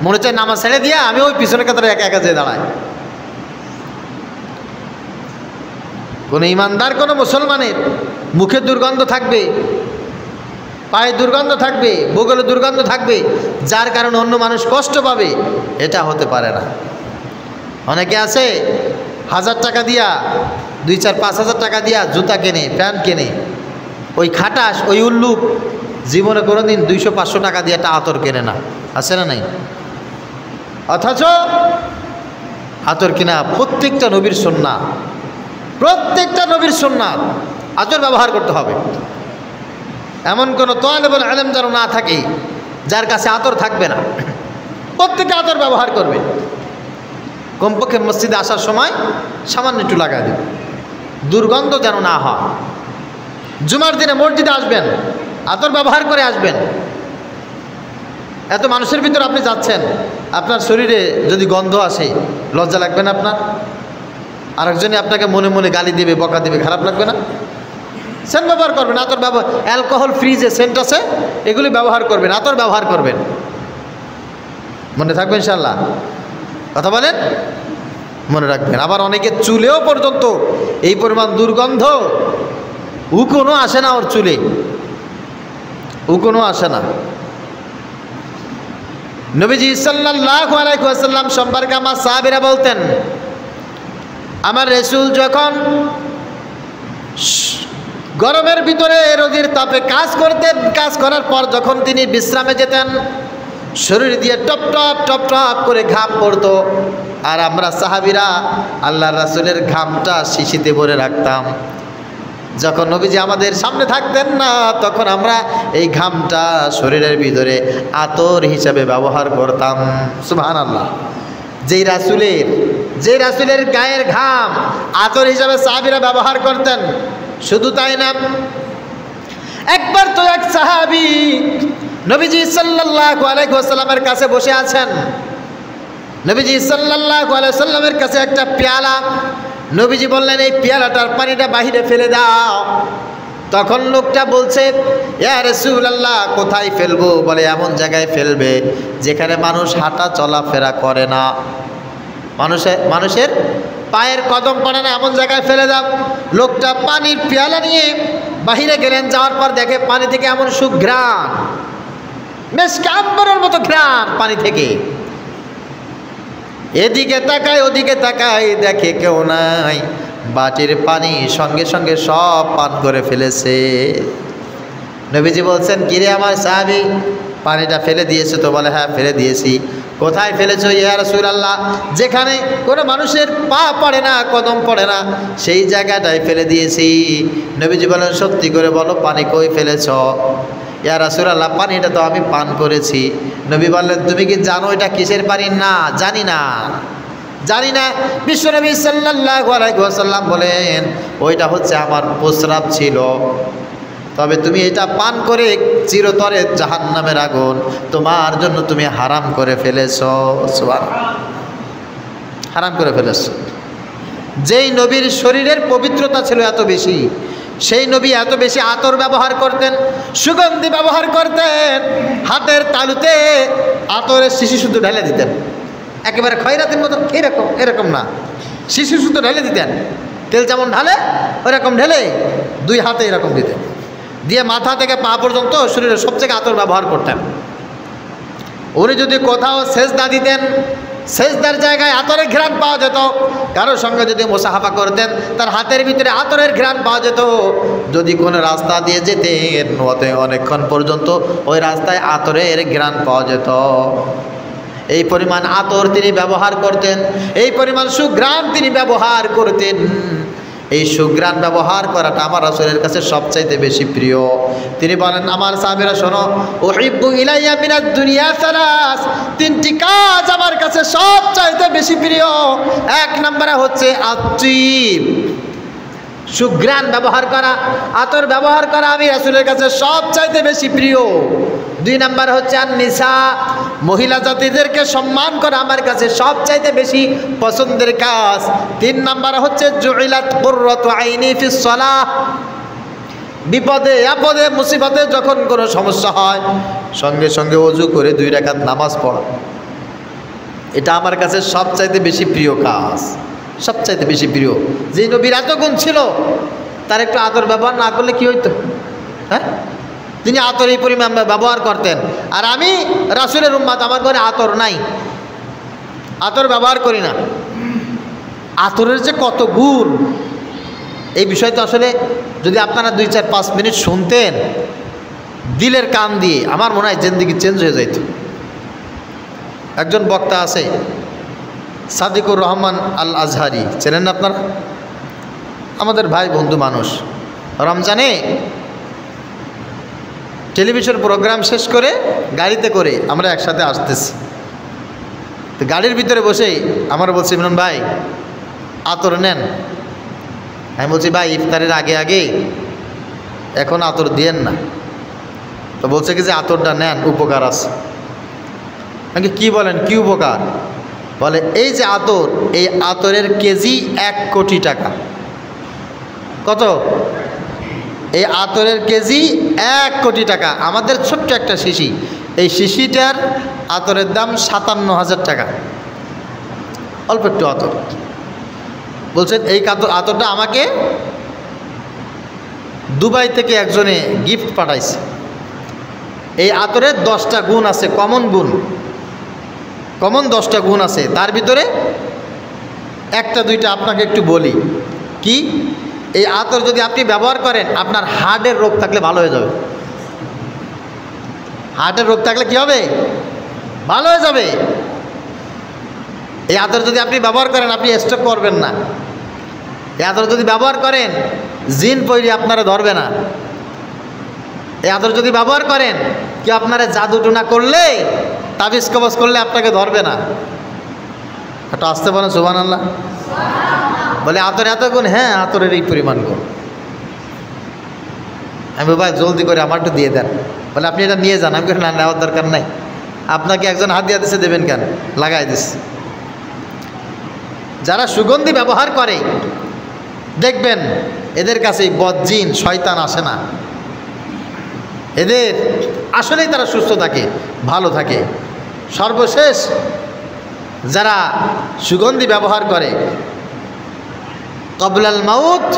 Speaker 1: মনে চায় নামাজ ছেড়ে দিয়া আমি ওই পিছনের কাতারে একা একা যেয়ে দাঁড়াই। কোনো ইমানদার, কোনো মুসলমানের মুখে দুর্গন্ধ থাকবে, পায়ে দুর্গন্ধ থাকবে, বগলে দুর্গন্ধ থাকবে, যার কারণে অন্য মানুষ কষ্ট পাবে, এটা হতে পারে না। অনেকে আছে 1000 টাকা দিয়া, 2-4-5 হাজার টাকা দিয়া জুতা কেনে, প্যান্ট কেনে, ওই খাটাস, ওই উল্লুক জীবনে কোনোদিন 200-500 টাকা দিয়ে একটা আতর কেনে না, আছে না নাই? অথচ আতর কিনা প্রত্যেকটা নবীর সুন্নাত, প্রত্যেকটা নবীর সুন্নাত। আতর ব্যবহার করতে হবে। এমন কোনো তালেবুল ইলম যেন না থাকে যার কাছে আতর থাকবে না, প্রত্যেকে আতর ব্যবহার করবে। কমপক্ষে মসজিদে আসার সময় সামান্য একটু লাগাই দেবে, দুর্গন্ধ যেন না হয়। জুমার দিনে মসজিদে আসবেন, আতর ব্যবহার করে আসবেন। এত মানুষের ভিতর আপনি যাচ্ছেন, আপনার শরীরে যদি গন্ধ আসে লজ্জা লাগবে না আপনার? আরেকজনে আপনাকে মনে মনে গালি দেবে, বকা দেবে, খারাপ লাগবে না? সেন্ট ব্যবহার করবেন, আতর ব্যবহার, অ্যালকোহল ফ্রি যে সেন্ট আছে এগুলি ব্যবহার করবেন, আতর ব্যবহার করবেন। মনে থাকবে ইনশাল্লাহ। কথা বলেন, মনে রাখবেন। আবার অনেকে চুলেও পর্যন্ত এই পরিমাণ দুর্গন্ধ, উকুনও আসে না ওর চুলে, উকুনও আসে না। নবীজি সাল্লাল্লাহু আলাইহি ওয়াসাল্লাম সম্পর্কে আমার সাহাবীরা বলতেন, আমার রাসূল যখন গরমের ভিতরে রোদের তাপে কাজ করতেন, কাজ করার পর যখন তিনি বিশ্রামে যেতেন, শরীর দিয়ে টপ টপ টপ টপ করে ঘাম পড়তো, আর আমরা সাহাবীরা আল্লাহর রাসূলের ঘামটা শিশিতে ভরে রাখতাম। যখন নবীজি আমাদের সামনে থাকতেন না, তখন আমরা এই ঘামটা শরীরের ভিতরে আতর হিসাবে ব্যবহার করতাম। সুবহানাল্লাহ। যেই রাসূলের গায়ের ঘাম আতর হিসাবে সাহাবীরা ব্যবহার করতেন। শুধু তাই না, একবার তো এক সাহাবী নবীজি সাল্লাল্লাহু আলাইহি ওয়াসাল্লামের কাছে বসে আছেন। নবীজি সাল্লাল্লাহু আলাইহি ওয়াসাল্লামের কাছে একটা পেয়ালা নবীজি বললেন এই পেয়ালাটার পানিটা বাহিরে ফেলে দাও। তখন লোকটা বলছে ইয়া রাসূলুল্লাহ কোথায় ফেলবো? বলে এমন জায়গায় ফেলবে যেখানে মানুষ হাঁটা চলাফেরা করে না, মানুষের পায়ের কদম পড়ে না, এমন জায়গায় ফেলে দাও। লোকটা পানির পেয়ালা নিয়ে বাহিরে গেলেন, যাওয়ার পর দেখে পানি থেকে এমন সুঘ্রাণ, মেশকে আম্বরের মতো ঘ্রাণ পানি থেকে। এদিকে তাকায় ওদিকে তাকায়, দেখে কেউ নাই, বাটির পানি সঙ্গে সঙ্গে সব পান করে ফেলেছে। নবীজি বলছেন কিরে আমার সাহাবী, পানিটা ফেলে দিয়েছে তো? বলে হ্যাঁ ফেলে দিয়েছি। কোথায় ফেলেছো ইয়া রাসূলুল্লাহ? যেখানে কোনো মানুষের পা পড়ে না, কদম পড়ে না, সেই জায়গাটায় ফেলে দিয়েছি। নবীজি বলেন সত্যি করে বলো পানি কই ফেলেছ? ইয়া রাসূলুল্লাহ পানিটা তো আমি পান করেছি। নবী বললেন তুমি কি জানো এটা কিসের পানি? না জানি না, জানি না। বিশ্বনবী সাল্লাল্লাহু আলাইহি ওয়াসাল্লাম বলেন ওইটা হচ্ছে আমার প্রস্রাব ছিল, তবে তুমি এটা পান করে চিরতরে জাহান্নামের আগুন তোমার জন্য তুমি হারাম করে ফেলেছ। সুবহানাল্লাহ, হারাম করে ফেলেছ। যেই নবীর শরীরের পবিত্রতা ছিল এত বেশি, সেই নবী এত বেশি আতর ব্যবহার করতেন, সুগন্ধি ব্যবহার করতেন। হাতের তালুতে আতরের শিশি শুধু ঢেলে দিতেন, একেবারে খয়রাতের মতো এরকম না, শিশি শুধু ঢেলে দিতেন। তেল যেমন ঢালে ওইরকম ঢেলে দুই হাতে এরকম দিতেন, দিয়ে মাথা থেকে পা পর্যন্ত শরীরের সব জায়গায় আতর ব্যবহার করতেন। উনি যদি কোথাও সেজদা দিতেন, সেজদার জায়গায় আতরের ঘ্রাণ পাওয়া যেত। কারোর সঙ্গে যদি মুসাহাফা করতেন, তার হাতের ভিতরে আতরের ঘ্রাণ পাওয়া যেত। যদি কোনো রাস্তা দিয়ে যেতেন অনেকক্ষণ পর্যন্ত ওই রাস্তায় আতরের ঘ্রাণ পাওয়া যেত। এই পরিমাণ আতর তিনি ব্যবহার করতেন, এই পরিমাণ সুঘ্রাণ তিনি ব্যবহার করতেন। এই সুঘ্রাণ ব্যবহার করাটা আমার রাসূলের কাছে সবচাইতে বেশি প্রিয়। তিনি বলেন আমার সাহাবীরা শোনো, উহিব্বু ইলাইয়া মিনাদ দুনিয়া সালাস, তিনটি কাজ আমার কাছে সবচাইতে বেশি প্রিয়। এক নম্বরে হচ্ছে আত্মীব, সুঘ্রাণ ব্যবহার করা, আতর ব্যবহার করা আমি রাসূলের কাছে সবচাইতে বেশি প্রিয়। দুই নাম্বার হচ্ছে আন-নিসা, মহিলা জাতিদেরকে সম্মান করা আমার কাছে সবচাইতে বেশি পছন্দের কাজ। তিন নাম্বার হচ্ছে জুইলাত কুররাতু আইনি ফিস সালাহ, বিপদে আপদে মুসিবতে যখন কোনো সমস্যা হয় সঙ্গে সঙ্গে ওযু করে 2 রাকাত নামাজ পড়া, এটা আমার কাছে সবচাইতে বেশি প্রিয় কাজ, সবচাইতে বেশি প্রিয়। যে নবীর এত গুণ ছিল, তার একটু আতর ব্যবহার না করলে কি হইতো? হ্যাঁ, তিনি আতর এই পরিমাণ ব্যবহার করতেন। আর আমি রাসূলের উম্মত, আমার ঘরে আতর নাই, আতর ব্যবহার করি না। আতরের যে কত গুণ, এই বিষয়টা আসলে যদি আপনারা 2-4-5 মিনিট শুনতেন দিলের কান দিয়ে, আমার মনে হয় জিন্দেগি চেঞ্জ হয়ে যাইত। একজন বক্তা আছে সাদিকুর রহমান আল আজহারি, চেনেন না আপনারা? আমাদের ভাই বন্ধু মানুষ। রমজানে টেলিভিশন প্রোগ্রাম শেষ করে গাড়িতে করে আমরা একসাথে আসতেছি, তো গাড়ির ভিতরে বসেই আমার বলছি ইমরান ভাই আতর নেন। আমি বলছি ভাই ইফতারের আগে আগে এখন আতর দিয়েন না। তো বলছে কি যে আতরটা নেন, উপকার আছে। আমি কি বলেন, কি উপকার? বলে এই যে আতর, এই আতরের কেজি 1 কোটি টাকা। কত? এই আতরের কেজি 1 কোটি টাকা। আমাদের ছোট্ট একটা শিশি, এই শিশিটার আতরের দাম 57,000 টাকা, অল্প একটু আতর। বলছেন এই আতরটা আমাকে দুবাই থেকে একজনে গিফট পাঠাইছে। এই আতরের 10টা গুণ আছে, কমন গুণ, কমন 10টা গুণ আছে। তার ভিতরে 1-2টা আপনাকে একটু বলি। কি? এই আতর যদি আপনি ব্যবহার করেন, আপনার হার্টের রোগ থাকলে ভালো হয়ে যাবে। হার্টের রোগ থাকলে কি হবে? ভালো হয়ে যাবে। এই আতর যদি আপনি ব্যবহার করেন, আপনি স্ট্রোক করবেন না। এই আতর যদি ব্যবহার করেন, জিন পয়রি আপনারা ধরবে না। এই আতর যদি ব্যবহার করেন, কি আপনারা জাদু টুনা করলে, তাবিজ কবজ করলে আপনাকে ধরবে না। একটু আসতে পারেন সুবহানাল্লাহ। বলে আতর এত গুণ? হ্যাঁ, আতরের এই পরিমাণ গুণ। আমি ভাই জলদি করে আমার একটু দিয়ে দেন। বলে আপনি এটা নিয়ে যান। আমি না, নেওয়ার দরকার নাই, আপনাকে একজন হাদিয়া দিচ্ছে, দেবেন কেন, লাগাই দিচ্ছে। যারা সুগন্ধি ব্যবহার করে দেখবেন এদের কাছে বদজিন শয়তান আসে না, এদের আসলেই তারা সুস্থ থাকে, ভালো থাকে। সর্বশেষ যারা সুগন্ধি ব্যবহার করে, কবলাল মাউত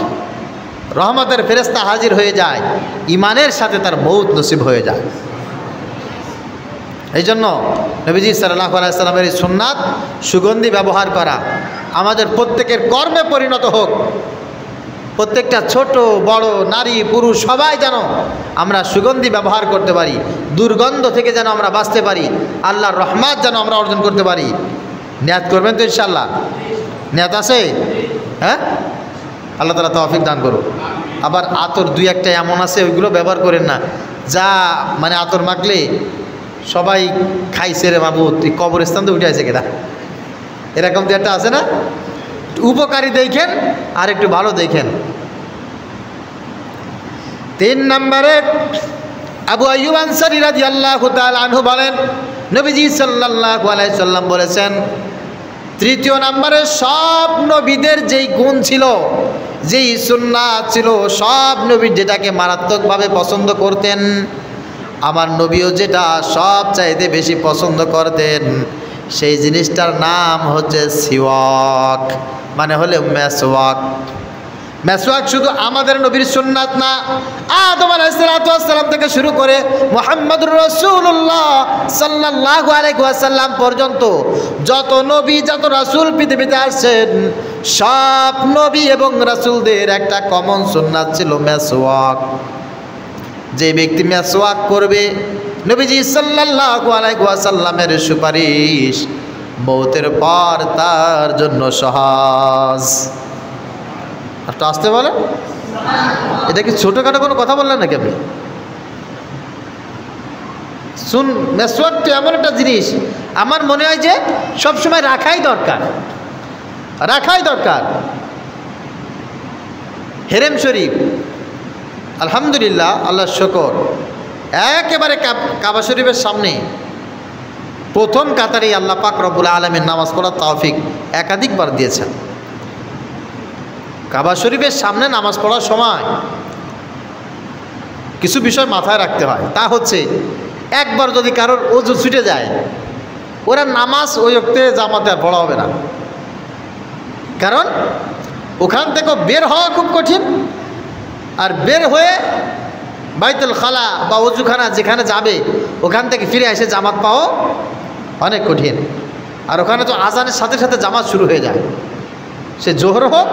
Speaker 1: রহমতের ফেরেশতা হাজির হয়ে যায়, ইমানের সাথে তার মৌত নসিব হয়ে যায়। এই জন্য নবীজি সাল্লাল্লাহু আলাইহি সাল্লামের এই সুন্নাত সুগন্ধি ব্যবহার করা আমাদের প্রত্যেকের কর্মে পরিণত হোক। প্রত্যেকটা ছোট বড় নারী পুরুষ সবাই যেন আমরা সুগন্ধি ব্যবহার করতে পারি, দুর্গন্ধ থেকে যেন আমরা বাঁচতে পারি, আল্লাহর রহমত যেন আমরা অর্জন করতে পারি। নিয়াত করবেন তো ইনশাআল্লাহ? নিয়াত আছে? হ্যাঁ, আল্লাহ তাআলা তৌফিক দান করুন। আবার আতর দুই একটা এমন আছে ওইগুলো ব্যবহার করেন না, যা মানে আতর মাখলে সবাই খাইছে রে মাবুদ, তুই কবরস্থান তো উঠে আছে কেনা, এরকম তো একটা আছে না। উপকারী দেখেন আর একটু ভালো দেখেন। 3 নম্বরে আবু আইয়ুব আনসারী রাদিয়াল্লাহু তাআলা আনহু বলেন, নবীজি সাল্লাল্লাহু আলাইহি সাল্লাম বলেছেন, 3য় নম্বরে সব নবীদের যেই গুণ ছিল, যেই সুন্নাত ছিল, সব নবী যেটাকে মারাত্মকভাবে পছন্দ করতেন, আমার নবীও যেটা সব চাইতে বেশি পছন্দ করতেন, সেই জিনিসটার নাম হচ্ছে সিওয়াক, মানে হলে মেসওয়াক। মেসওয়াক শুধু আমাদের নবীর সুন্নাত না, আদম আলাইহিস সালাম থেকে শুরু করে মুহাম্মদুর রাসূলুল্লাহ সাল্লাল্লাহু আলাইহি ওয়াসাল্লাম পর্যন্ত যত নবী যত রাসূল পৃথিবীতে আসছেন, সব নবী এবং রাসূলদের একটা কমন সুন্নাত ছিল মেসওয়াক। যে ব্যক্তি মেসওয়াক করবে, নবীজি সাল্লাল্লাহু আলাইহি ওয়াসাল্লামের সুপারিশ মৌতের পর তার জন্য সহজ। একটু আসতে বলেন, এটা কি ছোটোখাটো কোনো কথা বললেন নাকি আপনি? শুন, মেসওয়াক তো এমন একটা জিনিস আমার মনে হয় যে সবসময় রাখাই দরকার, রাখাই দরকার। হেরেম শরীফ, আলহামদুলিল্লাহ, আল্লাহর শুকর, একেবারে কাবা শরীফের সামনে প্রথম কাতারেই আল্লাহ পাক রব্বুল আলামিন নামাজ পড়ার তৌফিক একাধিকবার দিয়েছেন। কাবা শরীফের সামনে নামাজ পড়ার সময় কিছু বিষয় মাথায় রাখতে হয়। তা হচ্ছে, একবার যদি কারোর ওযু ছুটে যায়, ওরা নামাজ ওই ওক্তে জামাতে আর পড়া হবে না, কারণ ওখান থেকে বের হওয়া খুব কঠিন, আর বের হয়ে বাইতুল খালা বা ওযুখানা যেখানে যাবে ওখান থেকে ফিরে এসে জামাত পাওয়া অনেক কঠিন। আর ওখানে তো আজানের সাথে সাথে জামাত শুরু হয়ে যায়, সে জোহর হোক,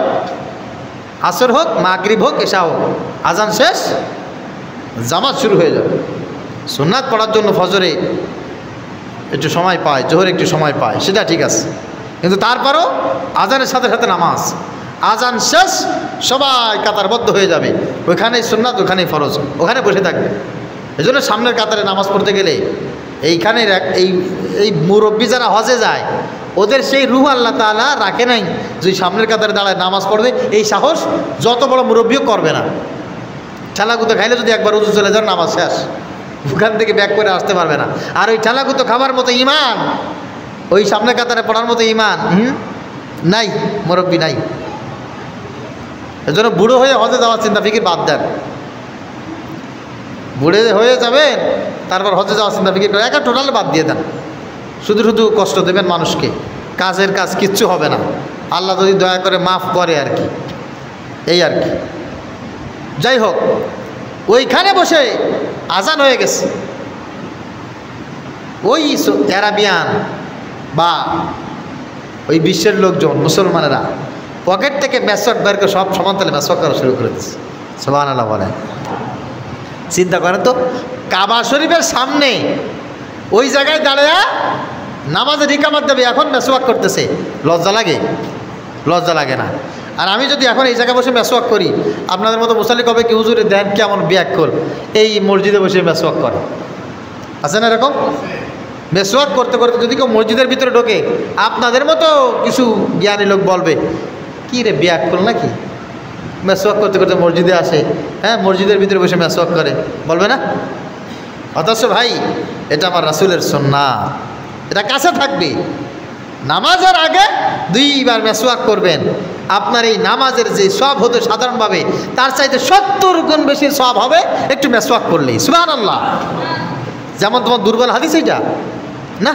Speaker 1: আসর হোক, মাগরিব হোক, এশা হোক, আজান শেষ জামাত শুরু হয়ে যাবে। সুন্নাত পড়ার জন্য ফজরে একটু সময় পায়, জোহরে একটু সময় পায়, সেটা ঠিক আছে, কিন্তু তারপরও আজানের সাথে সাথে নামাজ, আজান শেষ সবাই কাতারবদ্ধ হয়ে যাবে, ওইখানেই সুন্নাত, ওখানেই ফরজ, ওখানে বসে থাকবে। এই জন্য সামনের কাতারে নামাজ পড়তে গেলে এইখানে এই মুরব্বী যারা হজে যায়, ওদের সেই রুহ আল্লাহ তাআলা রাখে নাই যে সামনের কাতারে দাঁড়ায় নামাজ পড়বে, এই সাহস যত বড় মুরব্বীও করবে না। ঠেলাগুতো খাইলে যদি একবার উজু চলে যান, নামাজ শেষ, ওখান থেকে ব্যাক করে আসতে পারবে না। আর ওই ঠেলাগুতো খাবার মতো ইমান, ওই সামনের কাতারে পড়ার মতো ইমান নাই, মুরব্বী নাই। এজন্য বুড়ো হয়ে হজে যাওয়ার চিন্তা ফিকির বাদ দেন। বুড়ে হয়ে যাবেন, তারপর হজে যাওয়ার চিন্তা ফিকির করে একা টোটাল বাদ দিয়ে দেন। শুধু শুধু কষ্ট দেবেন মানুষকে, কাজের কাজ কিচ্ছু হবে না, আল্লাহ যদি দয়া করে মাফ করে আর কি, এই আর কি। যাই হোক, ওইখানে বসে আজান হয়ে গেছে, ওই অ্যারাবিয়ান বা ওই বিশ্বের লোকজন মুসলমানেরা পকেট থেকে মেসওয়াক বের করে সব সমানতালে মেসওয়াক করা শুরু করে দিচ্ছে। সুবহানাল্লাহ বলেন। চিন্তা করেন তো, কাবা শরীফের সামনে ওই জায়গায় দাঁড়িয়ে নামাজের ইকামত দেবে, এখন মেসওয়াক করতেছে, লজ্জা লাগে? লজ্জা লাগে না। আর আমি যদি এখন এই জায়গায় বসে মেসওয়াক করি, আপনাদের মতো মুসাল্লি কবে কি হুজুরে দেন কেমন ব্যাককল, এই মসজিদে বসে মেসওয়াক করে, আছে না এরকম? মেসওয়াক করতে করতে যদি কেউ মসজিদের ভিতরে ঢোকে, আপনাদের মতো কিছু জ্ঞানী লোক বলবে, কী রে ব্যাককল নাকি, মেসওয়াক করতে করতে মসজিদে আসে, হ্যাঁ মসজিদের ভিতরে বসে মেসওয়াক করে, বলবে না? অথচ ভাই এটা আমার রাসূলের সুন্নাত, এটা কাছে থাকবে, নামাজের আগে 2 বার মেসওয়াক করবেন, আপনার এই নামাজের যে সওয়াব হতো সাধারণভাবে তার চাইতে 70 গুণ বেশি সওয়াব হবে একটু মেসওয়াক করলেই। সুবহানাল্লাহ। যেমন তোমার দুর্বল হাদিস এটা না,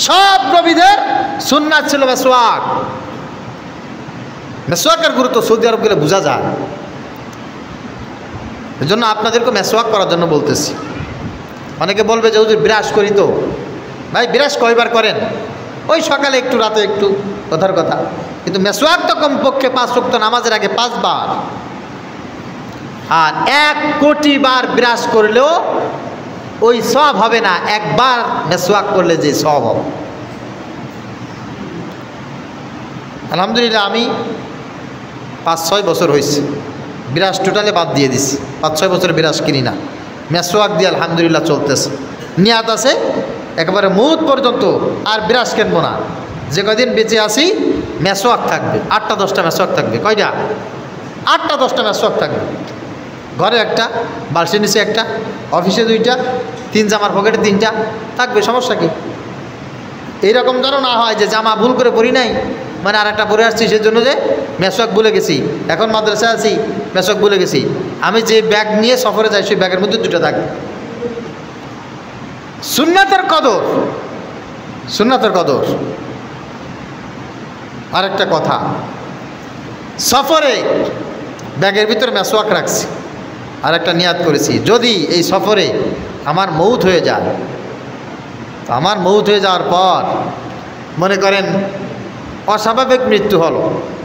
Speaker 1: সব নবীদের সুন্নাত ছিল মেসওয়াক। মেসওয়াকের গুরুত্ব সৌদি আরব গেলে বোঝা যায়। এই জন্য আপনাদেরকে মেসওয়াক করার জন্য বলতেছি। অনেকে বলবে যে হুজুর বিরাস করি তো। ভাই বিরাস কয়বার করেন? ওই সকালে একটু, রাতে একটু, কথার কথা। কিন্তু মেসওয়াক তো কমপক্ষে 5 ওয়াক্ত নামাজের আগে 5 বার। আর 1 কোটি বার বিরাস করলেও ওই সওয়াব হবে না একবার মেসওয়াক করলে যে সওয়াব হবে। আলহামদুলিল্লাহ আমি 5-6 বছর হয়েছে বিরাস টোটালে বাদ দিয়ে দিছি। 5-6 বছর বিরাস কিনি না, মেসওয়াক দিয়ে আলহামদুলিল্লাহ চলতেছে। নিয়াত আছে একেবারে মৌত পর্যন্ত আর বিরাস কিনবো না। যে কদিন বেঁচে আসি মেসওয়াক থাকবে, 8টা-10টা মেসওয়াক থাকবে। কয়টা? 8টা-10টা মেসওয়াক থাকবে। ঘরে একটা, বালসির নিচে একটা, অফিসে 2টা, 3 জামার পকেটে 3টা থাকবে। সমস্যা কি? এইরকম যেন না হয় যে জামা ভুল করে পরি নাই, মানে আর একটা পরে আসছি সেজন্য যে মেসওয়াক ভুলে গেছি, এখন মাদ্রাসায় আছি মেসওয়াক ভুলে গেছি। আমি যে ব্যাগ নিয়ে সফরে যাই সেই ব্যাগের মধ্যে 2টা থাকবে। সুন্নাতের কদর, সুন্নাতের কদর। আরেকটা কথা, সফরে ব্যাগের ভিতরে মেসওয়াক রাখছি, আর একটা নিয়াত করেছি যদি এই সফরে আমার মৌত হয়ে যায়, তো আমার মৌত হয়ে যাওয়ার পর মনে করেন অস্বাভাবিক মৃত্যু হলো।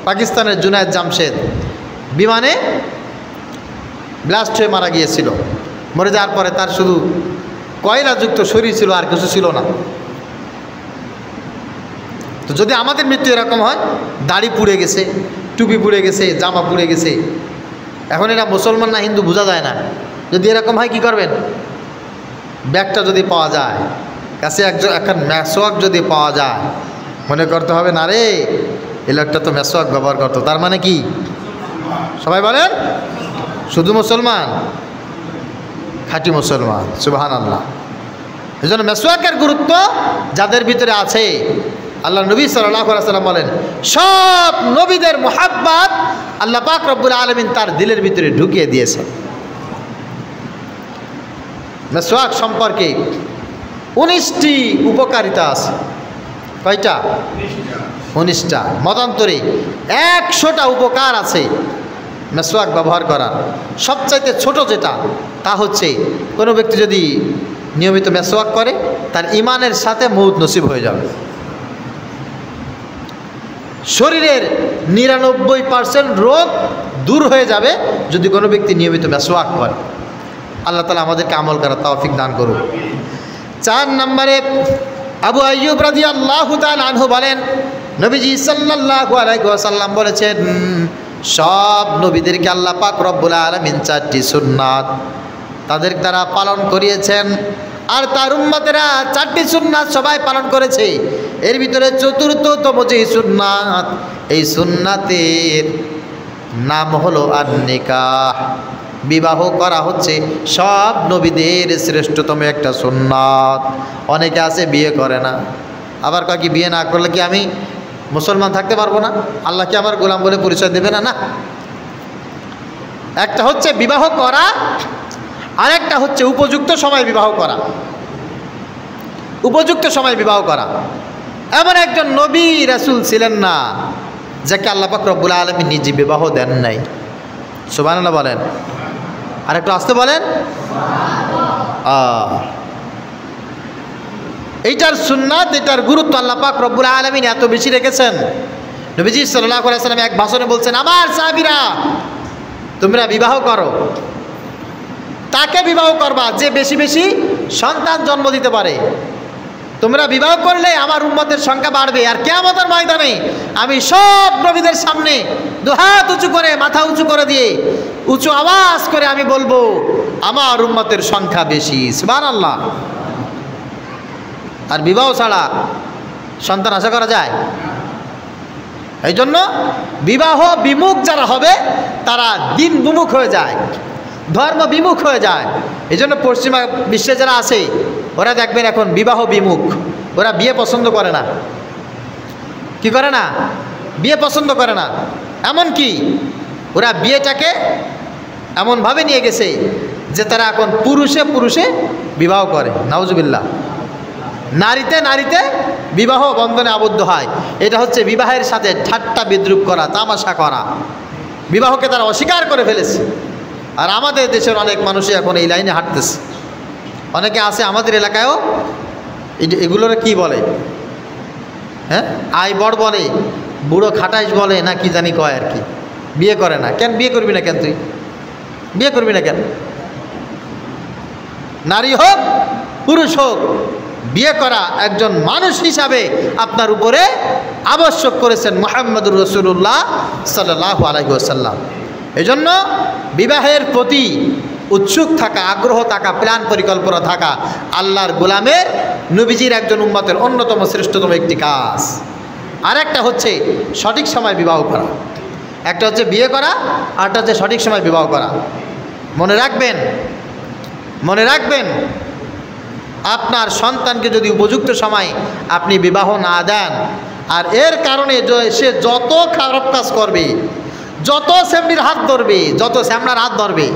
Speaker 1: পাকিস্তানের জুনায়েদ জামশেদ বিমানে ব্লাস্ট হয়ে মারা গিয়েছিল। মরে যাওয়ার পরে তার শুধু কয়লাযুক্ত শরীর ছিল, আর কিছু ছিল না। তো যদি আমাদের মৃত্যু এরকম হয়, দাড়ি পুড়ে গেছে, টুপি পুড়ে গেছে, জামা পুড়ে গেছে, এখন এটা মুসলমান না হিন্দু বোঝা যায় না। যদি এরকম হয় কি করবেন? ব্যাগটা যদি পাওয়া যায়, কাছে একটা মেসওয়াক যদি পাওয়া যায়, মনে করতে হবে না রে এই লোকটা তো মেসওয়াক ব্যবহার করতো, তার মানে কি? সবাই বলেন শুধু মুসলমান, খাঁটি মুসলমান। সুবহানাল্লাহ। এই জন্য মেসওয়াকের গুরুত্ব যাদের ভিতরে আছে, আল্লাহ নবী সাল্লাল্লাহু আলাইহি ওয়াসাল্লাম বলেন সব নবীদের মুহাব্বত আল্লাহ পাক রব্বুল আলামিন তার দিলের ভিতরে ঢুকিয়ে দিয়েছেন। মেসওয়াক সম্পর্কে 19টি উপকারিতা আছে। কয়টা? 19টা। মতান্তরে 100টা উপকার আছে মেসওয়াক ব্যবহার করার। সবচাইতে ছোট যেটা, তা হচ্ছে কোনো ব্যক্তি যদি নিয়মিত মেসওয়াক করে তার ঈমানের সাথে মউত নসিব হয়ে যাবে। শরীরের 99% রোগ দূর হয়ে যাবে যদি কোনো ব্যক্তি নিয়মিত মেসওয়াক করে। আল্লাহ তাআলা আমাদেরকে আমল করার তৌফিক দান করুন। 4 নম্বরে আবু আইয়ুব রাদিয়াল্লাহু তাআলা আনহু বলেন, নবীজি সাল্লাল্লাহু আলাইহি ওয়াসাল্লাম বলেছেন, সব নবীদেরকে আল্লাহ পাক রব্বুল আলামিন 4টি সুন্নাত তাদের দ্বারা পালন করিয়েছেন, আর তার উম্মতেরা 4টি সুন্নাত সবাই পালন করেছে। এর ভিতরে 4র্থতম যে সুন্নাত, এই সুন্নাতের নাম হলো আর-নিকাহ। বিবাহ করা হচ্ছে সব নবীদের শ্রেষ্ঠতম একটা সুন্নাত। অনেকে আছে বিয়ে করে না, আবার কয় কি বিয়ে না করলে কি আমি মুসলমান থাকতে পারবো না, আল্লাহ কি আমার গোলাম বলে পরিচয় দেবে না? না, একটা হচ্ছে বিবাহ করা, আরেকটা হচ্ছে উপযুক্ত সময় বিবাহ করা। উপযুক্ত সময় বিবাহ করা। এমন একজন নবী রাসূল ছিলেন না যাকে আল্লাহ পাক রব্বুল আলামিন নিজে বিবাহ দেন নাই। সুবহানাল্লাহ বলেন, আর একটু আসতে বলেন। এইটার সুন্নাত, এটার গুরুত্ব আল্লাহ পাক রব্বুল আলামিন এত বেশি রেখেছেন। নবীজি সাল্লাল্লাহু আলাইহি ওয়াসাল্লাম এক ভাষণে বলছেন, আমার সাহাবীরা তোমরা বিবাহ করো। তাকে বিবাহ করবা যে বেশি বেশি সন্তান জন্ম দিতে পারে। তোমরা বিবাহ করলে আমার উম্মতের সংখ্যা বাড়বে, আর কিয়ামতের ময়দানে আমি সব নবীদের সামনে দুহাত উঁচু করে, মাথা উঁচু করে দিয়ে উঁচু আওয়াজ করে আমি বলবো আমার উম্মতের সংখ্যা বেশি। সুবহানাল্লাহ। আর বিবাহ ছাড়া সন্তান আশা করা যায়? এই জন্য বিবাহ বিমুখ যারা হবে তারা দিন বিমুখ হয়ে যায়, ধর্ম বিমুখ হয়ে যায়। এই জন্য পশ্চিমা বিশ্বে যারা আছে ওরা দেখবেন এখন বিবাহ বিমুখ, ওরা বিয়ে পছন্দ করে না। কি করে না, বিয়ে পছন্দ করে না। এমন কি ওরা বিয়েটাকে এমনভাবে নিয়ে গেছে যে তারা এখন পুরুষে পুরুষে বিবাহ করে, নাউজুবিল্লাহ। নারীতে নারীতে বিবাহ বন্ধনে আবদ্ধ হয়। এটা হচ্ছে বিবাহের সাথে ঠাট্টা বিদ্রুপ করা, তামাশা করা। বিবাহকে তারা অস্বীকার করে ফেলেছে। আর আমাদের দেশের অনেক মানুষই এখন এই লাইনে হাঁটতেছে। অনেকে আছে আমাদের এলাকায়ও, এগুলোর কি বলে, হ্যাঁ, আই বড় বলে, বুড়ো খাটাইশ বলে, না কি জানি কয় আর কি। বিয়ে করে না কেন? বিয়ে করবি না কেন? তুই বিয়ে করবি না কেন? নারী হোক পুরুষ হোক, বিয়ে করা একজন মানুষ হিসাবে আপনার উপরে আবশ্যক করেছেন মুহাম্মদুর রাসূলুল্লাহ সাল্লাল্লাহু আলাইহি ওয়াসাল্লাম। এজন্য বিবাহের প্রতি উৎসুক থাকা, আগ্রহ থাকা, প্ল্যান পরিকল্পনা থাকা আল্লাহর গোলামের, নবীজির একজন উম্মতের অন্যতম শ্রেষ্ঠতম একটি কাজ। আর একটা হচ্ছে সঠিক সময় বিবাহ করা। একটা হচ্ছে বিয়ে করা, আরটা হচ্ছে সঠিক সময় বিবাহ করা। মনে রাখবেন, মনে রাখবেন, আপনার সন্তানকে যদি উপযুক্ত সময় আপনি বিবাহ না দেন, আর এর কারণে সে যত খারাপ কাজ করবে, যত সেমনির হাত ধরবে, যত স্যামনার হাত ধরবে,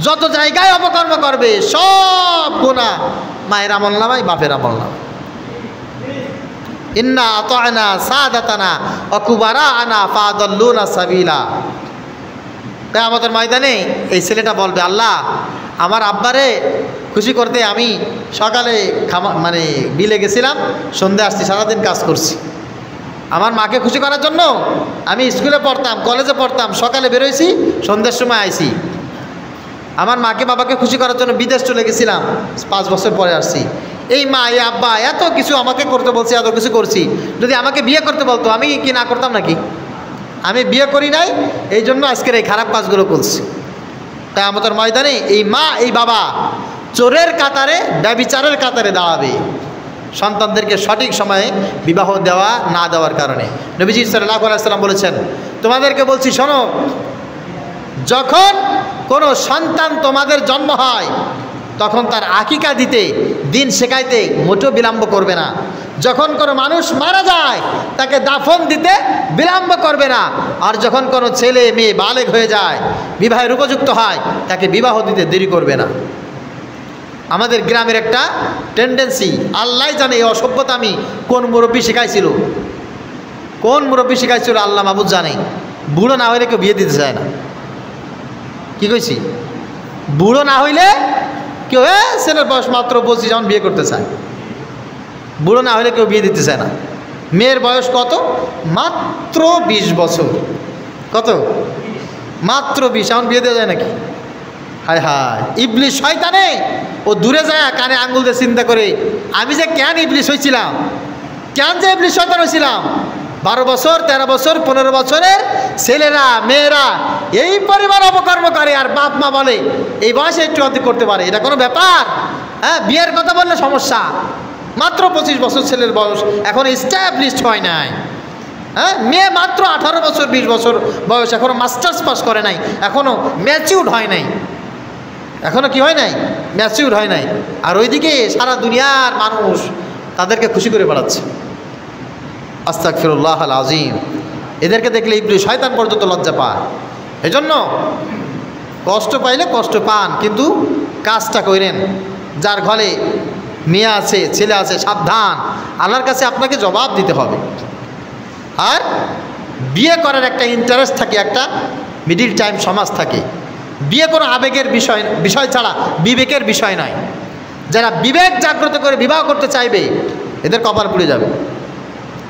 Speaker 1: যত জায়গায় অপকর্ম করবে, সব গুনাহ মায়ের আমল নামায়, বাপের আমল নামায়। ইন্না আতানা সাদাতানা ওয়া কুবারানা ফাদাল্লুনা সাবিলা। কিয়ামতের ময়দানে এই ছেলেটা বলবে, আল্লাহ আমার আব্বারে খুশি করতে আমি সকালে মানে বিলে গেছিলাম, সন্ধ্যে আসছি, সারাদিন কাজ করছি। আমার মাকে খুশি করার জন্য আমি স্কুলে পড়তাম, কলেজে পড়তাম, সকালে বেরোইছি, সন্ধ্যের সময় আইছি। আমার মাকে বাবাকে খুশি করার জন্য বিদেশ চলে গেছিলাম, 5 বছর পরে আসছি। এই মা, এই আব্বা এত কিছু আমাকে করতে বলছে, এত কিছু করছি। যদি আমাকে বিয়ে করতে বলতো আমি কি না করতাম নাকি? আমি বিয়ে করি নাই, এই জন্য আজকের এই খারাপ কাজগুলো করছি। তাই আমাদের ময়দানে এই মা, এই বাবা চোরের কাতারে, ব্যভিচারের কাতারে দাঁড়াবে সন্তানদেরকে সঠিক সময়ে বিবাহ দেওয়া না দেওয়ার কারণে। নবীজি সাল্লাল্লাহু আলাইহি ওয়াসাল্লাম বলেছেন, তোমাদেরকে বলছি শোনো, যখন কোনো সন্তান তোমাদের জন্ম হয় তখন তার আকিকা দিতে, দিন শেখাইতে মোটেও বিলম্ব করবে না। যখন কোনো মানুষ মারা যায় তাকে দাফন দিতে বিলম্ব করবে না। আর যখন কোনো ছেলে মেয়ে বালেগ হয়ে যায়, বিবাহের উপযুক্ত হয়, তাকে বিবাহ দিতে দেরি করবে না। আমাদের গ্রামের একটা টেন্ডেন্সি, আল্লাহ জানে এই অসভ্যতা আমি কোন মুরব্বী শেখাইছিল, কোন মুরব্বী শেখাইছিল আল্লাহ মাহবুব জানে। বুড়ো না হইলে কেউ বিয়ে দিতে চায় না। কি কইছি? বুড়ো না হইলে কেউ, ছেলের বয়স মাত্র 25, যখন বিয়ে করতে চায়। বুড়ো না হইলে কেউ বিয়ে দিতে চায় না। মেয়ের বয়স কত? মাত্র 20 বছর। কত? মাত্র 20। এখন বিয়ে দেওয়া যায় নাকি? হায় হায়, ইবলিস শয়তানে ও দূরে যায় কানে আঙ্গুল দিয়ে চিন্তা করে, আমি যে কেন ইবলিস হয়েছিলাম, কেন যে ইবলিস শয়তান হয়েছিলাম। 12 বছর, 13 বছর, 15 বছরের ছেলেরা, মেয়েরা এই পরিমাণ অপকর্ম করে, আর বাপ মা বলে এই বয়সে একটু অধিক করতে পারে, এটা কোনো ব্যাপার? হ্যাঁ, বিয়ের কথা বললে সমস্যা। মাত্র 25 বছর ছেলের বয়স, এখন এস্টাবলিশড হয় নাই। হ্যাঁ, মেয়ে মাত্র 18 বছর, 20 বছর বয়স, এখনও মাস্টার্স পাস করে নাই, এখনও ম্যাচিউর হয় নাই, এখনও কি হয় নাই? ম্যাচিউর হয় নাই। আর ওইদিকে সারা দুনিয়ার মানুষ তাদেরকে খুশি করে বেড়াচ্ছে। আস্তাগফিরুল্লাহ আল আযীম। এদেরকে দেখলে ইবলিস শয়তান পর্যন্ত লজ্জা পায়। এজন্য কষ্ট পাইলে কষ্ট পান, কিন্তু কাজটা করেন। যার ঘরে মেয়ে আছে, ছেলে আছে, সাবধান, আল্লাহর কাছে আপনাকে জবাব দিতে হবে। আর বিয়ে করার একটা ইন্টারেস্ট থাকে, একটা মিডিল টাইম সমাজ থাকে। বিয়ে কোনো আবেগের বিষয় ছাড়া বিবেকের বিষয় নয়। যারা বিবেক জাগ্রত করে বিবাহ করতে চাইবে এদের কপাল পুড়ে যাবে,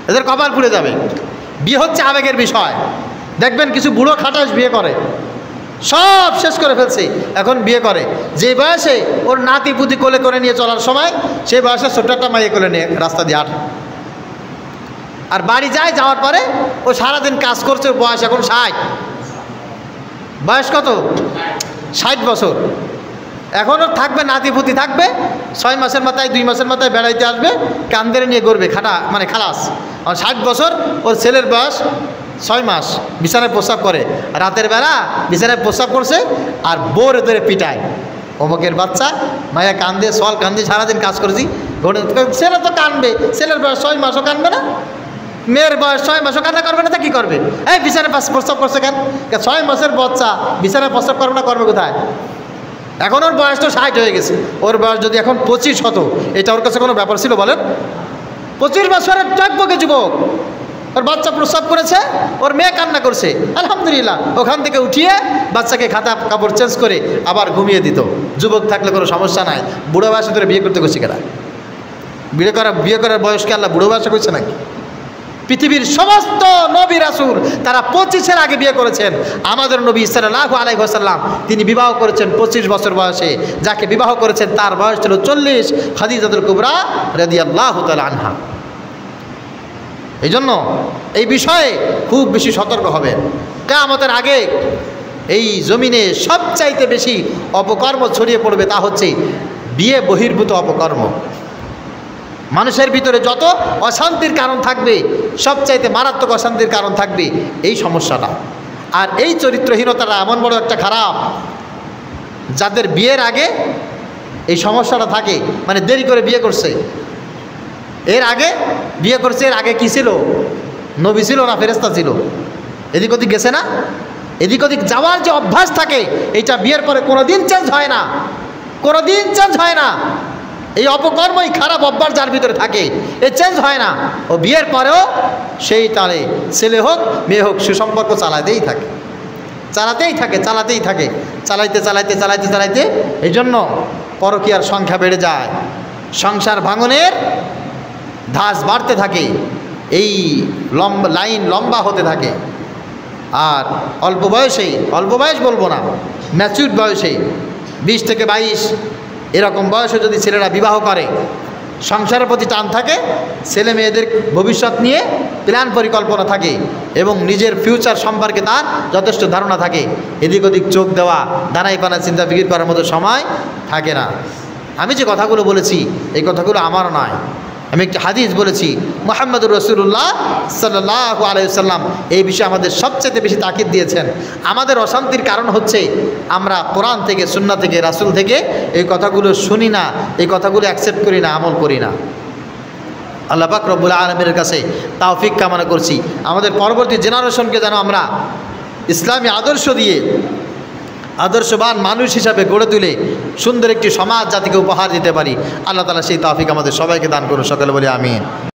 Speaker 1: এদের কপাল পুড়ে যাবে। বিয়ে হচ্ছে আবেগের বিষয়। দেখবেন কিছু বুড়ো খাটাস বিয়ে করে, সব শেষ করে ফেলছে, এখন বিয়ে করে। যে বয়সে ওর নাতি পুতি কোলে করে নিয়ে চলার সময়, সেই বয়সে ছোট্ট একটা মাইয়ে কোলে নিয়ে রাস্তা দিয়ে হাঁটে। আর বাড়ি যায়, যাওয়ার পরে ও সারাদিন কাজ করছে, বয়স এখন 60। বয়স কত? 60 বছর। এখনও থাকবে, নাতিপুতি থাকবে, 6 মাসের মাথায় 2 মাসের মাথায় বেড়াইতে আসবে, কান্দের নিয়ে গড়বে, খাটা মানে খালাস। আর 60 বছর, ওর ছেলের বয়স 6 মাস, বিছানায় প্রস্রাব করে, রাতের বেলা বিছানায় প্রস্রাব করছে, আর বোরে ধরে পিটায়। অমুকের বাচ্চা, মায়া কান্দে, সল কান্দে, সারাদিন কাজ করেছি, ছেলে তো কানবে, ছেলের বয়স 6 মাসও কানবে না। মেয়ের বয়স 6 মাসও কান্না করবে না, তা কী করবে? এই বিছানায় প্রস্রাব করছে কেন? 6 মাসের বাচ্চা বিছানায় প্রস্রাব করবে না, করবে কোথায়? এখন ওর বয়স তো 60 হয়ে গেছে, ওর বয়স যদি এখন 25 হতো, এটা ওর কাছে কোনো ব্যাপার ছিল বলেন? 25 বছরের টকবকে যুবক, ওর বাচ্চা প্রস্রাব করেছে, ওর মেয়ে কান্না করছে, আলহামদুলিল্লাহ ওখান থেকে উঠিয়ে বাচ্চাকে খাতা কাপড় চেঞ্জ করে আবার ঘুমিয়ে দিত। যুবক থাকলে কোনো সমস্যা নাই। বুড়ো বয়সে ধরে বিয়ে করতে গেছে কেনা? বিয়ে করার বয়সকে আল্লাহ বুড়ো বয়সে করছে নাকি? পৃথিবীর সমস্ত নবী রাসূল তারা 25-এর আগে বিয়ে করেছেন। আমাদের নবী সাল্লাল্লাহু আলাইহি ওয়াসাল্লাম তিনি বিবাহ করেছেন 25 বছর বয়সে। যাকে বিবাহ করেছেন তার বয়স ছিল 40, খাদিজাতুল কুবরা রাদিয়াল্লাহু তাআলা আনহা। এই জন্য এই বিষয়ে খুব বেশি সতর্ক হবেন। কিয়ামতের আগে এই জমিনে সবচাইতে বেশি অপকর্ম ছড়িয়ে পড়বে, তা হচ্ছে বিয়ে বহির্ভূত অপকর্ম। মানুষের ভিতরে যত অশান্তির কারণ থাকবে, সবচাইতে মারাত্মক অশান্তির কারণ থাকবে এই সমস্যাটা। আর এই চরিত্রহীনতাটা এমন বড় একটা খারাপ, যাদের বিয়ের আগে এই সমস্যাটা থাকে, মানে দেরি করে বিয়ে করছে, এর আগে বিয়ে করছে, এর আগে কি ছিল? নবী ছিল না ফেরেশতা ছিল? এদিক ওদিক গেছে না? এদিক ওদিক যাওয়ার যে অভ্যাস থাকে, এটা বিয়ের পরে কোনোদিন চেঞ্জ হয় না, কোনোদিন চেঞ্জ হয় না। এই অপকর্মই খারাপ অভ্যাস যার ভিতরে থাকে, এ চেঞ্জ হয় না। ও বিয়ের পরেও সেই তালে ছেলে হোক মেয়ে হোক সুসম্পর্ক চালাতেই থাকে, চালাতেই থাকে, চালাতেই থাকে, চালাইতে চালাইতে চালাইতে চালাইতে এই জন্য পরকীয়ার সংখ্যা বেড়ে যায়, সংসার ভাঙনের ধাস বাড়তে থাকে, এই লাইন লম্বা হতে থাকে। আর অল্প বয়সেই, অল্প বয়স বলবো না, ম্যাচিউর বয়সে 20 থেকে 22 এরকম বয়সে যদি ছেলেরা বিবাহ করে, সংসারের প্রতি টান থাকে, ছেলে মেয়েদের ভবিষ্যৎ নিয়ে প্ল্যান পরিকল্পনা থাকে এবং নিজের ফিউচার সম্পর্কে তার যথেষ্ট ধারণা থাকে, এদিক ওদিক চোখ দেওয়া, দানাই পানা চিন্তা ফিকির করার মতো সময় থাকে না। আমি যে কথাগুলো বলেছি এই কথাগুলো আমার নয়, আমি একটি হাদিস বলেছি। মুহাম্মদুর রাসূলুল্লাহ সাল্লাল্লাহু আলাইহি ওয়াসাল্লাম এই বিষয়ে আমাদের সবচেয়ে বেশি তাকিদ দিয়েছেন। আমাদের অশান্তির কারণ হচ্ছে আমরা কোরআন থেকে, সুন্নাহ থেকে, রাসূল থেকে এই কথাগুলো শুনি না, এই কথাগুলো অ্যাকসেপ্ট করি না, আমল করি না। আল্লাহ পাক রব্বুল আলামিনের কাছে তৌফিক কামনা করছি, আমাদের পরবর্তী জেনারেশনকে যেন আমরা ইসলামী আদর্শ দিয়ে আদর্শবান মানুষ হিসাবে গড়ে তুলে সুন্দর একটি সমাজ জাতিকে উপহার দিতে পারি। আল্লাহ তাআলা সেই তৌফিক আমাদের সবাইকে দান করুন, সকলে বলি আমিন।